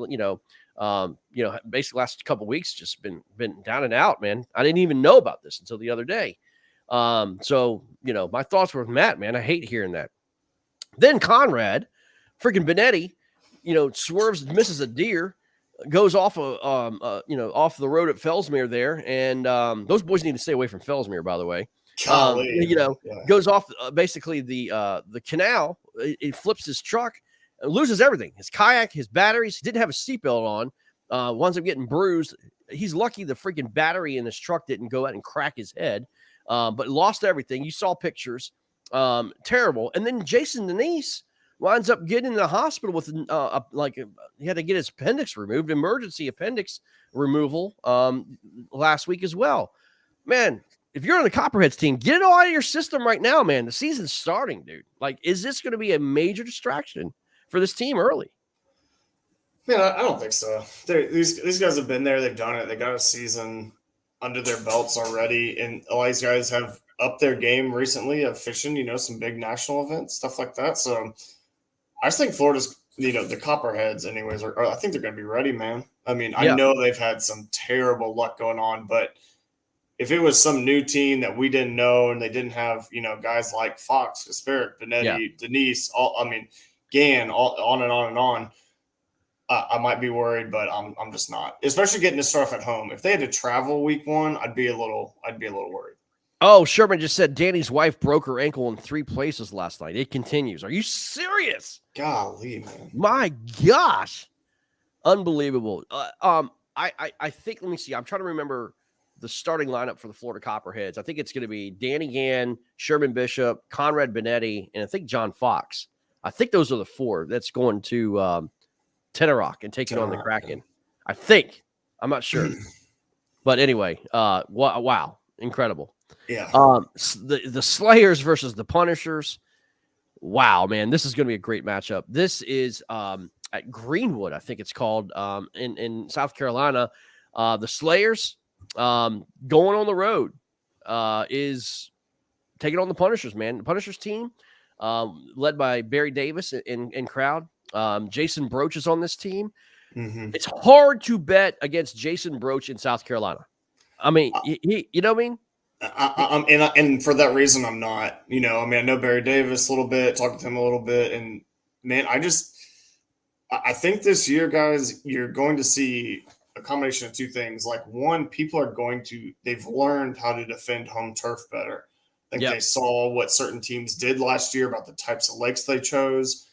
basically last couple weeks just been down and out, man. I didn't even know about this until the other day. So, my thoughts were with Matt, man. I hate hearing that. Then Conrad, freaking Benetti, swerves and misses a deer, goes off off the road at Fellsmere there. And those boys need to stay away from Fellsmere, by the way. Goes off basically the canal. He flips his truck, loses everything. His kayak, his batteries. He didn't have a seatbelt on. Winds up getting bruised. He's lucky the freaking battery in his truck didn't go out and crack his head. But lost everything. You saw pictures. Terrible. And then Jason Denise winds up getting in the hospital with he had to get his appendix removed, emergency appendix removal last week as well. Man, if you're on the Copperheads team, get it all out of your system right now, man. The season's starting, dude. Like, is this going to be a major distraction for this team early? Man, I don't think so. These guys have been there. They've done it. They got a season under their belts already, and a lot of these guys have upped their game recently of fishing, some big national events, stuff like that. So I just think Florida's, the Copperheads, anyways, I think they're going to be ready, man. I mean, I know they've had some terrible luck going on, but if it was some new team that we didn't know and they didn't have, guys like Fox, Kasperic, Benetti, Denise, Gann, on and on and on, I might be worried, but I'm just not. Especially getting to start off at home. If they had to travel week 1, I'd be a little worried. Oh, Sherman just said Danny's wife broke her ankle in 3 places last night. It continues. Are you serious? Golly, man. My gosh. Unbelievable. I think, let me see. I'm trying to remember the starting lineup for the Florida Copperheads. I think it's going to be Danny Gann, Sherman Bishop, Conrad Benetti, and I think John Fox. I think those are the 4 that's going to Tenorock and taking on the Kraken. I think. I'm not sure. But anyway, wow. Incredible. Yeah. The Slayers versus the Punishers. Wow, man. This is going to be a great matchup. This is at Greenwood, I think it's called, in South Carolina. The Slayers going on the road is taking on the Punishers, man. The Punishers team, led by Barry Davis in crowd. Jason Broach is on this team. Mm-hmm. It's hard to bet against Jason Broach in South Carolina. I mean, you know what I mean? And for that reason, I'm not. I know Barry Davis a little bit, talked to him a little bit, and man, I think this year, guys, you're going to see a combination of 2 things. Like, one, people are they've learned how to defend home turf better. I think they saw what certain teams did last year about the types of lakes they chose.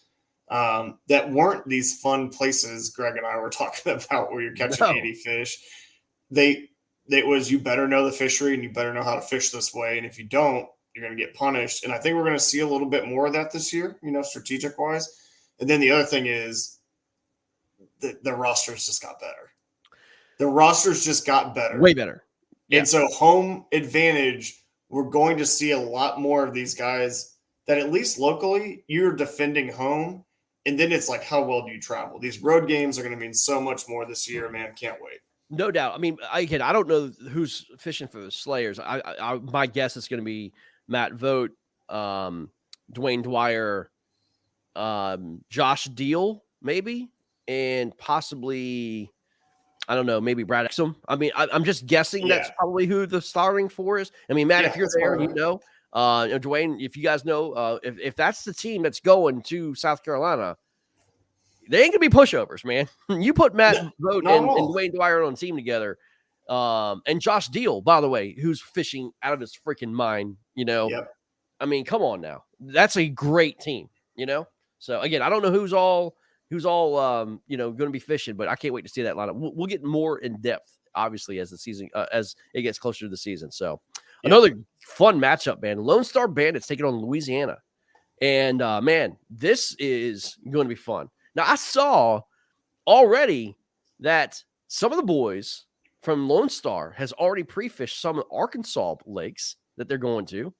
That weren't these fun places Greg and I were talking about where you're catching 80 fish. It was, you better know the fishery and you better know how to fish this way. And if you don't, you're going to get punished. And I think we're going to see a little bit more of that this year, strategic wise. And then the other thing is the rosters just got better. The rosters just got better. Way better. Yeah. And so home advantage, we're going to see a lot more of these guys that at least locally you're defending home. And then it's like, how well do you travel? These road games are going to mean so much more this year, man. Can't wait. No doubt. I mean, I don't know who's fishing for the Slayers. My guess is going to be Matt Vogt, Dwayne Dwyer, Josh Deal, maybe, and possibly, I don't know, maybe Brad Exum. I mean, I'm just guessing that's probably who the starting 4 is. I mean, Matt, if you're there, Dwayne, if you guys know, if that's the team that's going to South Carolina, they ain't gonna be pushovers, man. You put Matt Vogt and Dwayne Dwyer on the team together, and Josh Deal, by the way, who's fishing out of his freaking mind. I mean, come on now, that's a great team. So again, I don't know who's all going to be fishing, but I can't wait to see that lineup. We'll get more in depth, obviously, as the season as it gets closer to the season. So another fun matchup, man. Lone Star Bandits taking on Louisiana, and man, this is going to be fun. Now, I saw already that some of the boys from Lone Star has already pre-fished some of the Arkansas lakes that they're going to.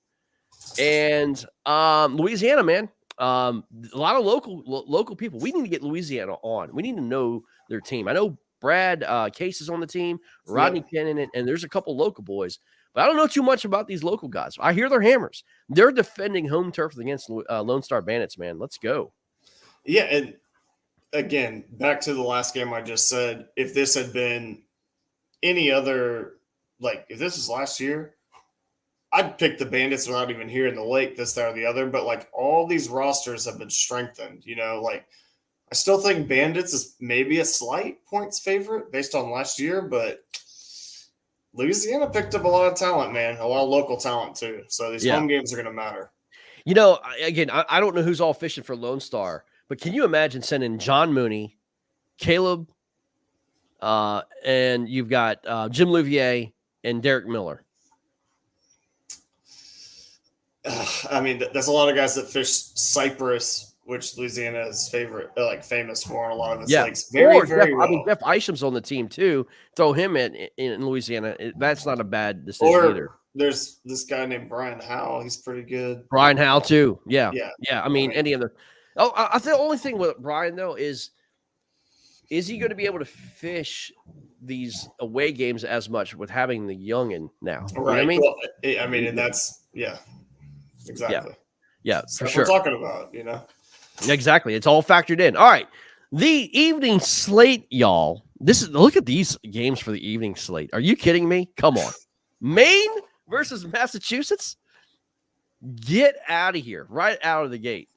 And Louisiana, man, a lot of local people. We need to get Louisiana on. We need to know their team. I know Brad Case is on the team, Rodney Kennan, and there's a couple local boys. But I don't know too much about these local guys. I hear they're hammers. They're defending home turf against Lone Star Bandits, man. Let's go. Yeah, and again, back to the last game I just said, if this had been any other, like if this was last year, I'd pick the Bandits without even hearing the lake, this, that, or the other. But like all these rosters have been strengthened, like I still think Bandits is maybe a slight points favorite based on last year, but Louisiana picked up a lot of talent, man, a lot of local talent too. So these home games are going to matter. Again, I don't know who's all fishing for Lone Star. But can you imagine sending John Mooney, Caleb, and you've got Jim Louvier and Derek Miller? I mean, that's a lot of guys that fish Cypress, which Louisiana is famous for, and a lot of its lakes. Very well. I mean, Jeff Isham's on the team too. Throw him in Louisiana. That's not a bad decision either. There's this guy named Brian Howell. He's pretty good. Brian Howell too. Yeah. I mean, any other. Oh, I think the only thing with Brian though is he going to be able to fish these away games as much with having the youngin now? Right. You know what I mean? Well, and that's exactly. Yeah, so for sure. we're talking about, Exactly. It's all factored in. All right. The evening slate, y'all. Look at these games for the evening slate. Are you kidding me? Come on. Maine versus Massachusetts. Get out of here. Right out of the gate.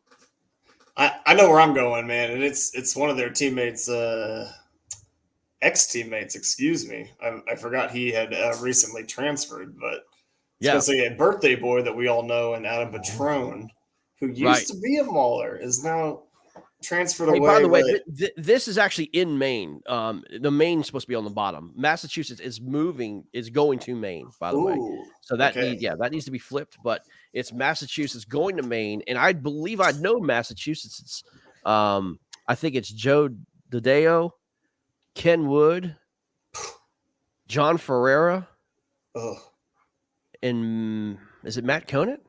I know where I'm going, man. And it's one of their teammates, ex-teammates, excuse me. I forgot he had recently transferred, but it's going to say a birthday boy that we all know, and Adam Patrone, who used to be a Mauler, is now transferred away. By the way, this is actually in Maine. The Maine's supposed to be on the bottom. Massachusetts is going to Maine, by the way. So that needs to be flipped, but it's Massachusetts going to Maine, and I believe I know Massachusetts. It's I think it's Joe DiDeo, Ken Wood, John Ferreira, and is it Matt Conant?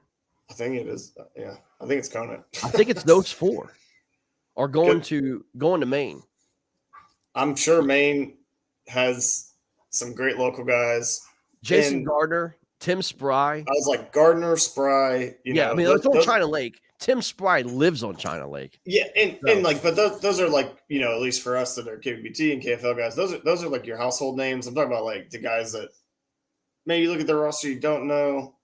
I think it is. Yeah, I think it's Conant. I think it's those four are going to Maine. I'm sure Maine has some great local guys. Jason Gardner, Tim Spry. I was like Gardner, Spry. I mean, it's on China Lake. Tim Spry lives on China Lake. Yeah, and like, but those are like, at least for us that are KBT and KFL guys, those are like your household names. I'm talking about like the guys that maybe you look at their roster, you don't know.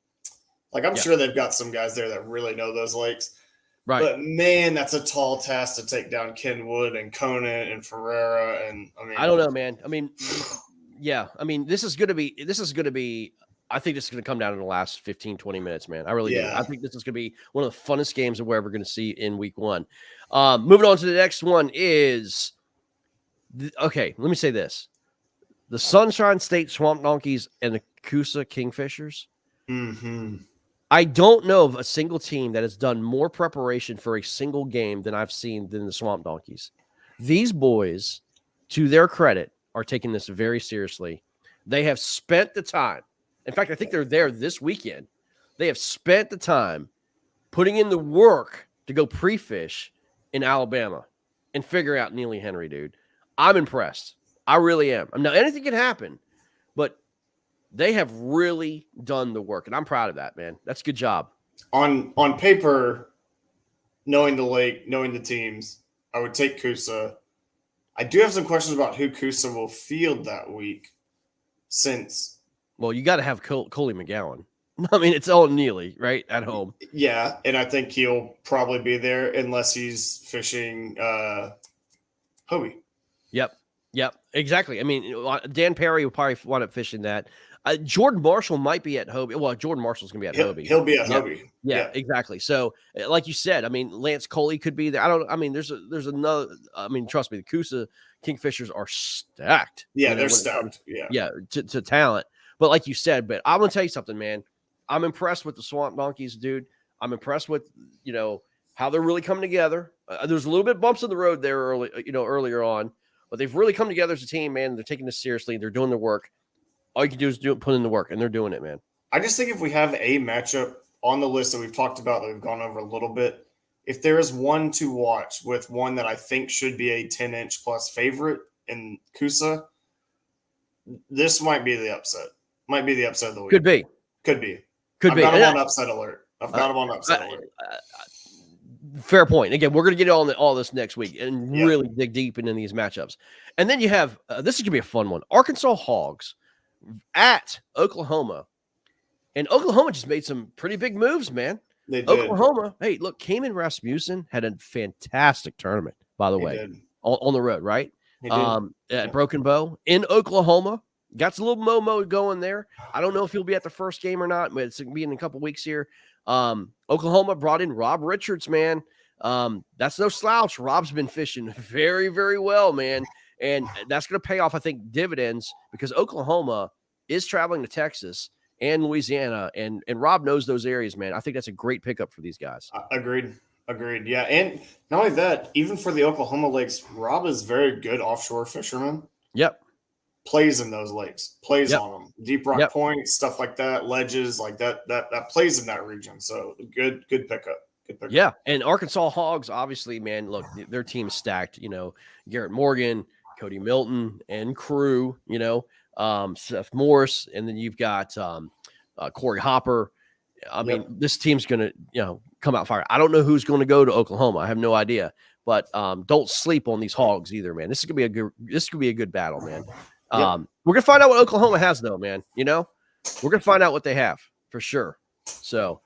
Like, I'm sure they've got some guys there that really know those lakes. Right. But man, that's a tall task to take down Ken Wood and Conant and Ferreira. And I don't know, man. I mean, this is going to be, I think this is going to come down in the last 15, 20 minutes, man. I really do. I think this is going to be one of the funnest games that we're ever going to see in week one. Moving on to the next one is, let me say this. The Sunshine State Swamp Donkeys and the Coosa Kingfishers. Mm-hmm. I don't know of a single team that has done more preparation for a single game than I've seen than the Swamp Donkeys. These boys, to their credit, are taking this very seriously. They have spent the time. In fact, I think they're there this weekend. They have spent the time putting in the work to go pre-fish in Alabama and figure out Neely Henry, dude. I'm impressed. I really am. Now, anything can happen, but they have really done the work, and I'm proud of that, man. That's a good job. On paper, knowing the lake, knowing the teams, I would take Coosa. I do have some questions about who Coosa will field that week since. Well, you got to have Coley McGowan. I mean, it's all Neely, right, at home. Yeah, and I think he'll probably be there unless he's fishing Hobie. Yep, exactly. I mean, Dan Perry will probably wind up fishing that. Jordan Marshall might be at Hobie. Well, Jordan Marshall's going to be at Hobie. He'll be at Hobie. Yeah, exactly. So, like you said, I mean, Lance Coley could be there. There's another. I mean, trust me, the Coosa Kingfishers are stacked. Yeah, they're stacked. Yeah, to talent. But like you said, I'm going to tell you something, man. I'm impressed with the Swamp Donkeys, dude. I'm impressed with, how they're really coming together. There's a little bit bumps in the road there earlier on, but they've really come together as a team, man. They're taking this seriously. They're doing the work. All you can do is put in the work, and they're doing it, man. I just think if we have a matchup on the list that we've talked about, that we've gone over a little bit, if there is one to watch with one that I think should be a 10-inch plus favorite in Coosa, this might be the upset. Might be the upset of the week. Could be. I've got them on upset alert. Fair point. Again, we're going to get all this next week and really dig deep into these matchups. And then you have this is going to be a fun one. Arkansas Hogs at Oklahoma. And Oklahoma just made some pretty big moves, man. They did. Oklahoma, hey, look, Cayman Rasmussen had a fantastic tournament, by the way, on the road, right? At Broken Bow in Oklahoma. Got a little Momo going there. I don't know if he'll be at the first game or not, but it's going to be in a couple weeks here. Oklahoma brought in Rob Richards, man. That's no slouch. Rob's been fishing very, very well, man. And that's going to pay off, I think, dividends because Oklahoma is traveling to Texas and Louisiana, and Rob knows those areas, man. I think that's a great pickup for these guys. Agreed. Yeah, and not only that, even for the Oklahoma lakes, Rob is very good offshore fisherman. Yep. Plays in those lakes, plays on them, deep rock points, stuff like that, ledges like that plays in that region. So good pickup. Yeah, and Arkansas Hogs, obviously, man. Look, their team is stacked. Garrett Morgan, Cody Milton, and crew. Seth Morris, and then you've got Corey Hopper. I mean, this team's going to, come out fire. I don't know who's going to go to Oklahoma. I have no idea. But don't sleep on these Hogs either, man. This is gonna be a good battle, man. We're gonna find out what Oklahoma has, though, man. We're gonna find out what they have for sure. So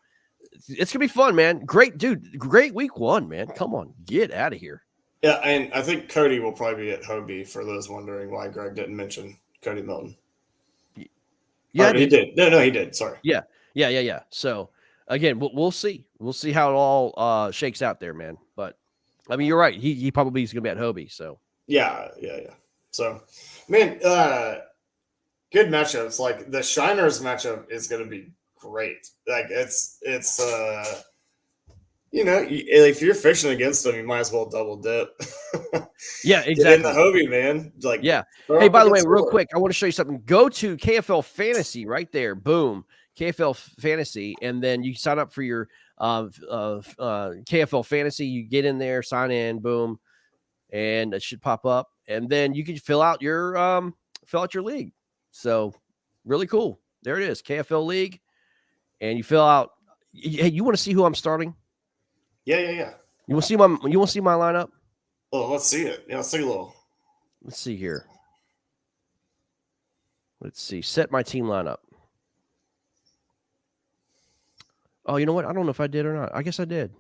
it's gonna be fun, man. Great, dude. Great week 1, man. Come on, get out of here. Yeah, and I think Cody will probably be at Hobie for those wondering why Greg didn't mention Cody Milton. Yeah, he did. No, he did. Sorry. Yeah. So again, we'll see. We'll see how it all shakes out there, man. But I mean, you're right. He probably is going to be at Hobie. So yeah. So, man, good matchups. Like the Shiners matchup is going to be great. Like it's if you're fishing against them, you might as well double dip. Yeah, exactly. In the Hobie, man. Like, yeah. Hey, by the way, real quick, I want to show you something. Go to KFL Fantasy right there. Boom. KFL Fantasy, and then you sign up for your KFL Fantasy. You get in there, sign in, boom, and it should pop up, and then you can fill out your league. So really cool. There it is, KFL League, and you fill out. Hey, you want to see who I'm starting? Yeah. You want to see my lineup? Oh, let's see it. Yeah, let's take a little. Let's see here. Let's see. Set my team lineup. Oh, you know what? I don't know if I did or not. I guess I did.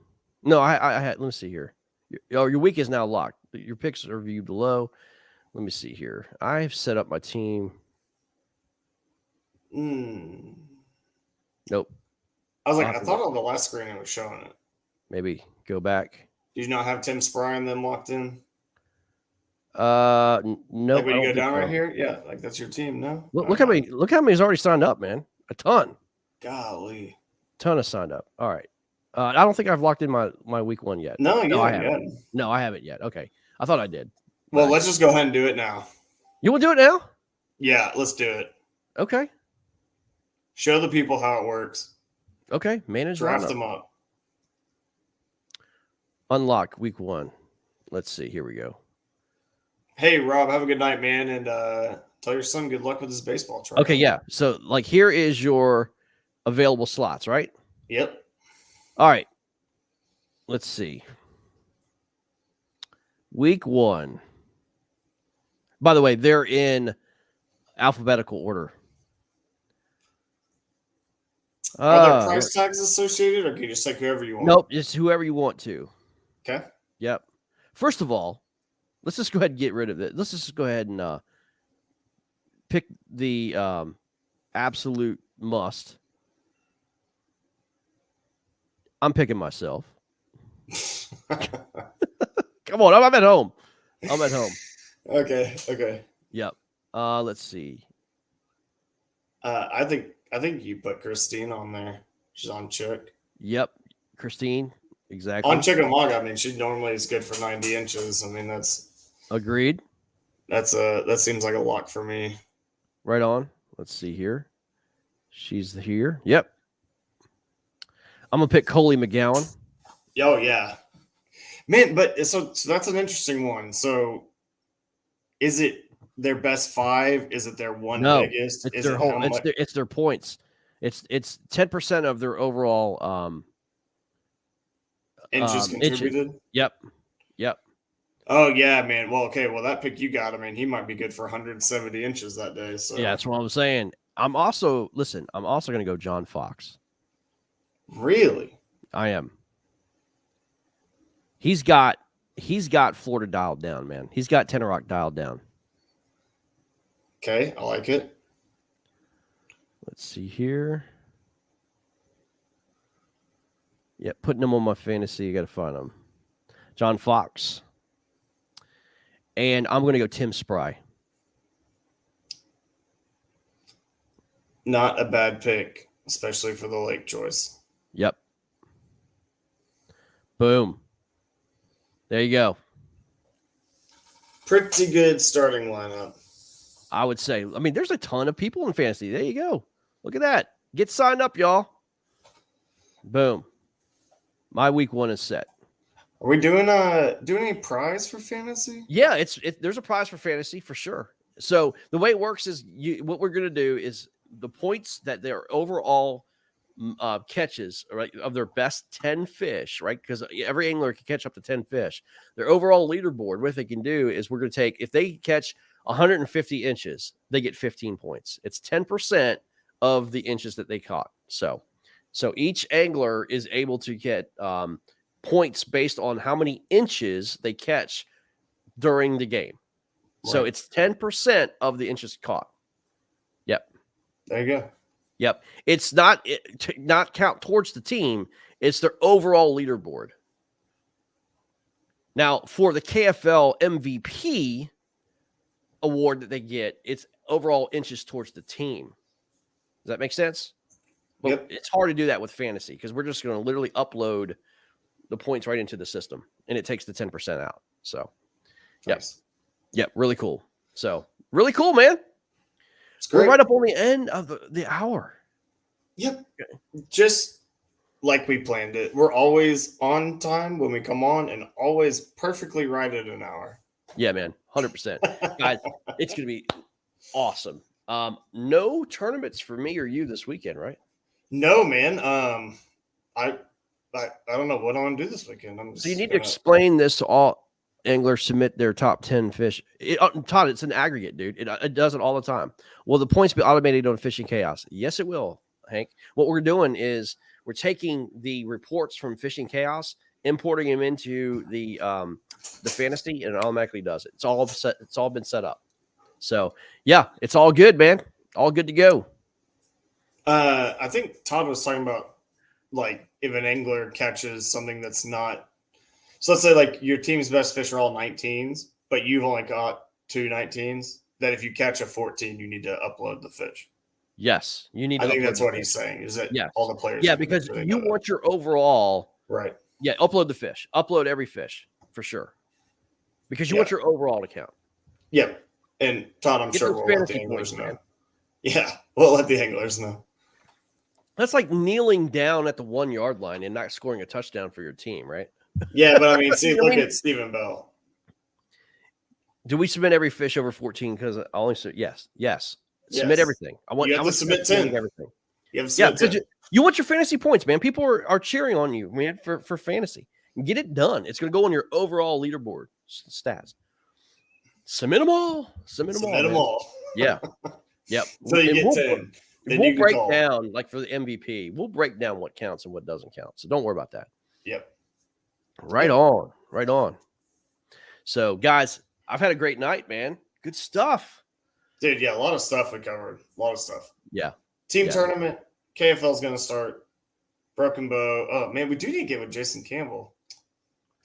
No, I had. Let me see here. Your week is now locked. Your picks are viewed below. Let me see here. I've set up my team. Nope. I was like, I thought on the last screen it was showing it. Maybe go back. Did you not have Tim Spry and them locked in? No. Like when you go down right here, yeah, like that's your team. No. Look how many's already signed up, man. A ton. Golly. Ton of signed up. All right. I don't think I've locked in my week 1 yet. No, I haven't. No, I haven't yet. Okay. I thought I did. Well, let's just go ahead and do it now. You want to do it now? Yeah, let's do it. Okay. Show the people how it works. Okay. Manage Draft them up. Unlock week 1. Let's see. Here we go. Hey, Rob, have a good night, man. And tell your son good luck with his baseball trial. Okay, yeah. So, here is your available slots, right? Yep. All right. Let's see. Week 1. By the way, they're in alphabetical order. Are there price tags associated, or can you just take whoever you want? Nope, just whoever you want to. Okay. Yep. First of all, let's just go ahead and get rid of it. Let's just go ahead and pick the absolute must. I'm picking myself. Come on, I'm at home. Okay. Yep. Let's see. I think you put Christine on there. She's on Chick. Yep. Christine. Exactly. On Chick and Log, I mean, she normally is good for 90 inches. I mean, that's agreed. That seems like a lock for me. Right on. Let's see here. She's here. Yep. I'm gonna pick Coley McGowan. Oh yeah, man. But so that's an interesting one. So, is it their best 5? Is it their biggest? It's their whole. It's their points. It's 10% of their overall inches contributed. Yep. Oh yeah, man. Well, okay. Well, that pick you got. I mean, he might be good for 170 inches that day. So yeah, that's what I'm saying. I'm also gonna go John Fox. Really? I am. He's got Florida dialed down, man. He's got Tenor Rock dialed down. Okay, I like it. Let's see here. Yeah, putting him on my fantasy. You got to find him. John Fox. And I'm going to go Tim Spry. Not a bad pick, especially for the lake choice. Yep. Boom. There you go. Pretty good starting lineup. I would say. I mean, there's a ton of people in fantasy. There you go. Look at that. Get signed up, y'all. Boom. My week 1 is set. Are we doing any prize for fantasy? Yeah, there's a prize for fantasy for sure. So the way it works is what we're going to do is the points that their overall catches, right, of their best 10 fish, right? Because every angler can catch up to 10 fish. Their overall leaderboard, what they can do is we're going to take, if they catch 150 inches, they get 15 points. It's 10% of the inches that they caught. So each angler is able to get points based on how many inches they catch during the game. Right. So it's 10% of the inches caught. Yep. There you go. Yep. It's not count towards the team. It's their overall leaderboard. Now, for the KFL MVP award that they get, it's overall inches towards the team. Does that make sense? Well, yep. It's hard to do that with fantasy because we're just going to literally upload the points right into the system, and it takes the 10% out. So, nice. Yep. Really cool. So, really cool, man. We're right up on the end of the hour. Yep. Just like we planned it. We're always on time when we come on and always perfectly right at an hour. Yeah, man. 100%. Guys, it's going to be awesome. No tournaments for me or you this weekend, right? No, man. I don't know what I'm going to do this weekend. So you need to explain this to all anglers. Submit their top 10 fish. Todd, it's an aggregate, dude. It does it all the time. Will the points be automated on Fishing Chaos? Yes, it will, Hank. What we're doing is we're taking the reports from Fishing Chaos, importing them into the fantasy, and it automatically does it. It's all set. It's all been set up. So yeah, it's all good, man. All good to go. I think Todd was talking about like if an angler catches something that's not. So let's say like your team's best fish are all 19s, but you've only got 2 19s. That if you catch a 14, you need to upload the fish. Yes, you need. I think that's what he's saying. Is that all the players? Yeah, because you want your overall. Right. Yeah, upload the fish. Upload every fish for sure. Because you want your overall account. Yep. And Todd, I'm sure we'll let the anglers know. Yeah, we'll let the anglers know. That's like kneeling down at the 1 yard line and not scoring a touchdown for your team, right? Yeah, but I mean, look at Stephen Bell. Do we submit every fish over 14? Because I only said yes. Submit everything. You have to submit 10. Everything. You have to submit 10. You want your fantasy points, man. People are cheering on you, man, for fantasy. Get it done. It's going to go on your overall leaderboard stats. Submit them all. Submit them all. Yeah. Yep. So you get 10. We'll break down, like for the MVP, we'll break down what counts and what doesn't count. So don't worry about that. Yep. Right on. Right on. So, guys, I've had a great night, man. Good stuff. Dude, yeah, a lot of stuff we covered. A lot of stuff. Yeah. Team tournament. KFL's going to start. Broken Bow. Oh, man, we do need to get with Jason Campbell. I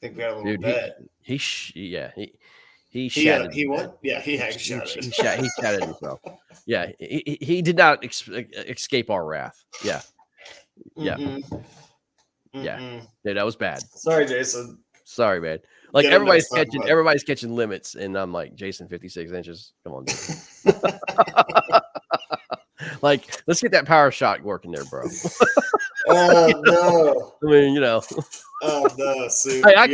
think we got a little bet. He shattered. He what? Yeah, he shattered. He shattered himself. Yeah, he did not escape our wrath. Yeah. Yeah. Mm-mm. Yeah. Dude, that was bad. Sorry, Jason. Sorry, man. Like everybody's catching limits, and I'm like, Jason, 56 inches. Come on, dude. Like, let's get that power shot working there, bro. Oh no. I mean, you know. Oh no, Sue. Hey, I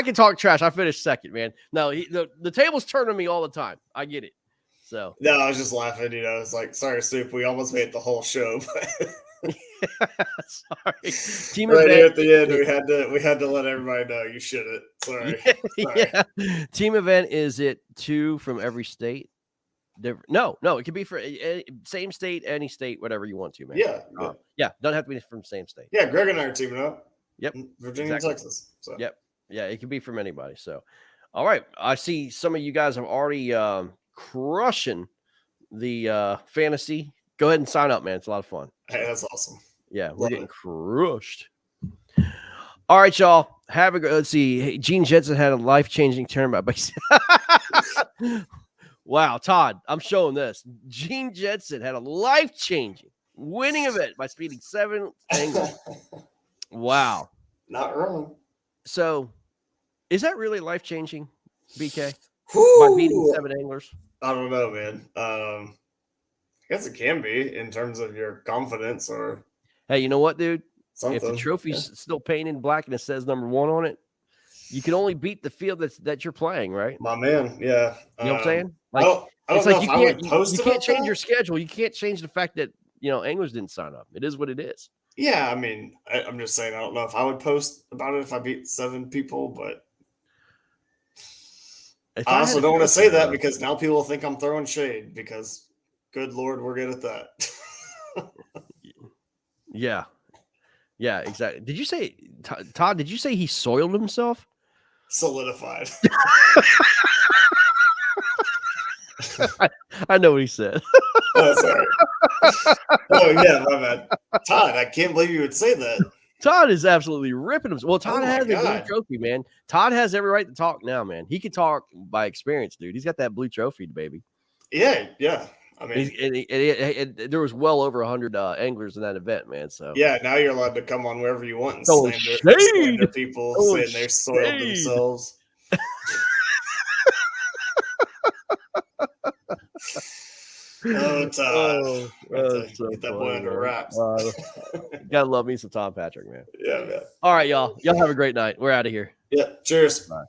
can talk trash. I finished second, man. No, the table's turning me all the time. I get it. So no, I was just laughing. You know, it's like, sorry, Soup. We almost made the whole show. Sorry. Team right event, here at the end, we had to let everybody know you shouldn't. Sorry. Yeah. Team event, is it 2 from every state? No, it could be for same state, any state, whatever you want to, man. Yeah. Doesn't have to be from the same state. Yeah, Greg and I are teaming up. Yep. Virginia and Texas. So. Yep. Yeah, it can be from anybody. So, all right. I see some of you guys are already crushing the fantasy. Go ahead and sign up, man. It's a lot of fun. Hey, that's awesome. Yeah, we're getting crushed. All right, y'all. Have a good. Let's see. Hey, Gene Jensen had a life-changing tournament. Wow, Todd, I'm showing this. Gene Jensen had a life-changing winning event by speeding 7 angles. Wow. Not wrong. So, is that really life-changing, BK? Whew. By beating 7 anglers? I don't know, man. I guess it can be in terms of your confidence or. Hey, you know what, dude? Something. If the trophy's still painted black and it says number 1 on it, you can only beat the field that you're playing, right? My man, yeah. You know what I'm saying? Like, I don't it's know like if I would post you can't change your schedule. You can't change the fact that anglers didn't sign up. It is what it is. Yeah, I mean, I'm just saying, I don't know if I would post about it if I beat 7 people, but I also don't want to say that because now people think I'm throwing shade because, good Lord, we're good at that. Yeah. Yeah, exactly. Did you say, Todd, did you say he soiled himself? Solidified. I know what he said. Oh, sorry. Oh, yeah, my bad. Todd, I can't believe you would say that. Todd is absolutely ripping himself. Well, Todd has a blue trophy, man. Todd has every right to talk now, man. He can talk by experience, dude. He's got that blue trophy, baby. Yeah. I mean, there was well over 100 anglers in that event, man. So yeah, now you're allowed to come on wherever you want and slander people saying they soiled themselves. Oh, Todd. Get that boy under wraps. Gotta love me some Tom Patrick, man. Yeah, man. All right, y'all. Y'all have a great night. We're out of here. Yeah. Cheers. Bye.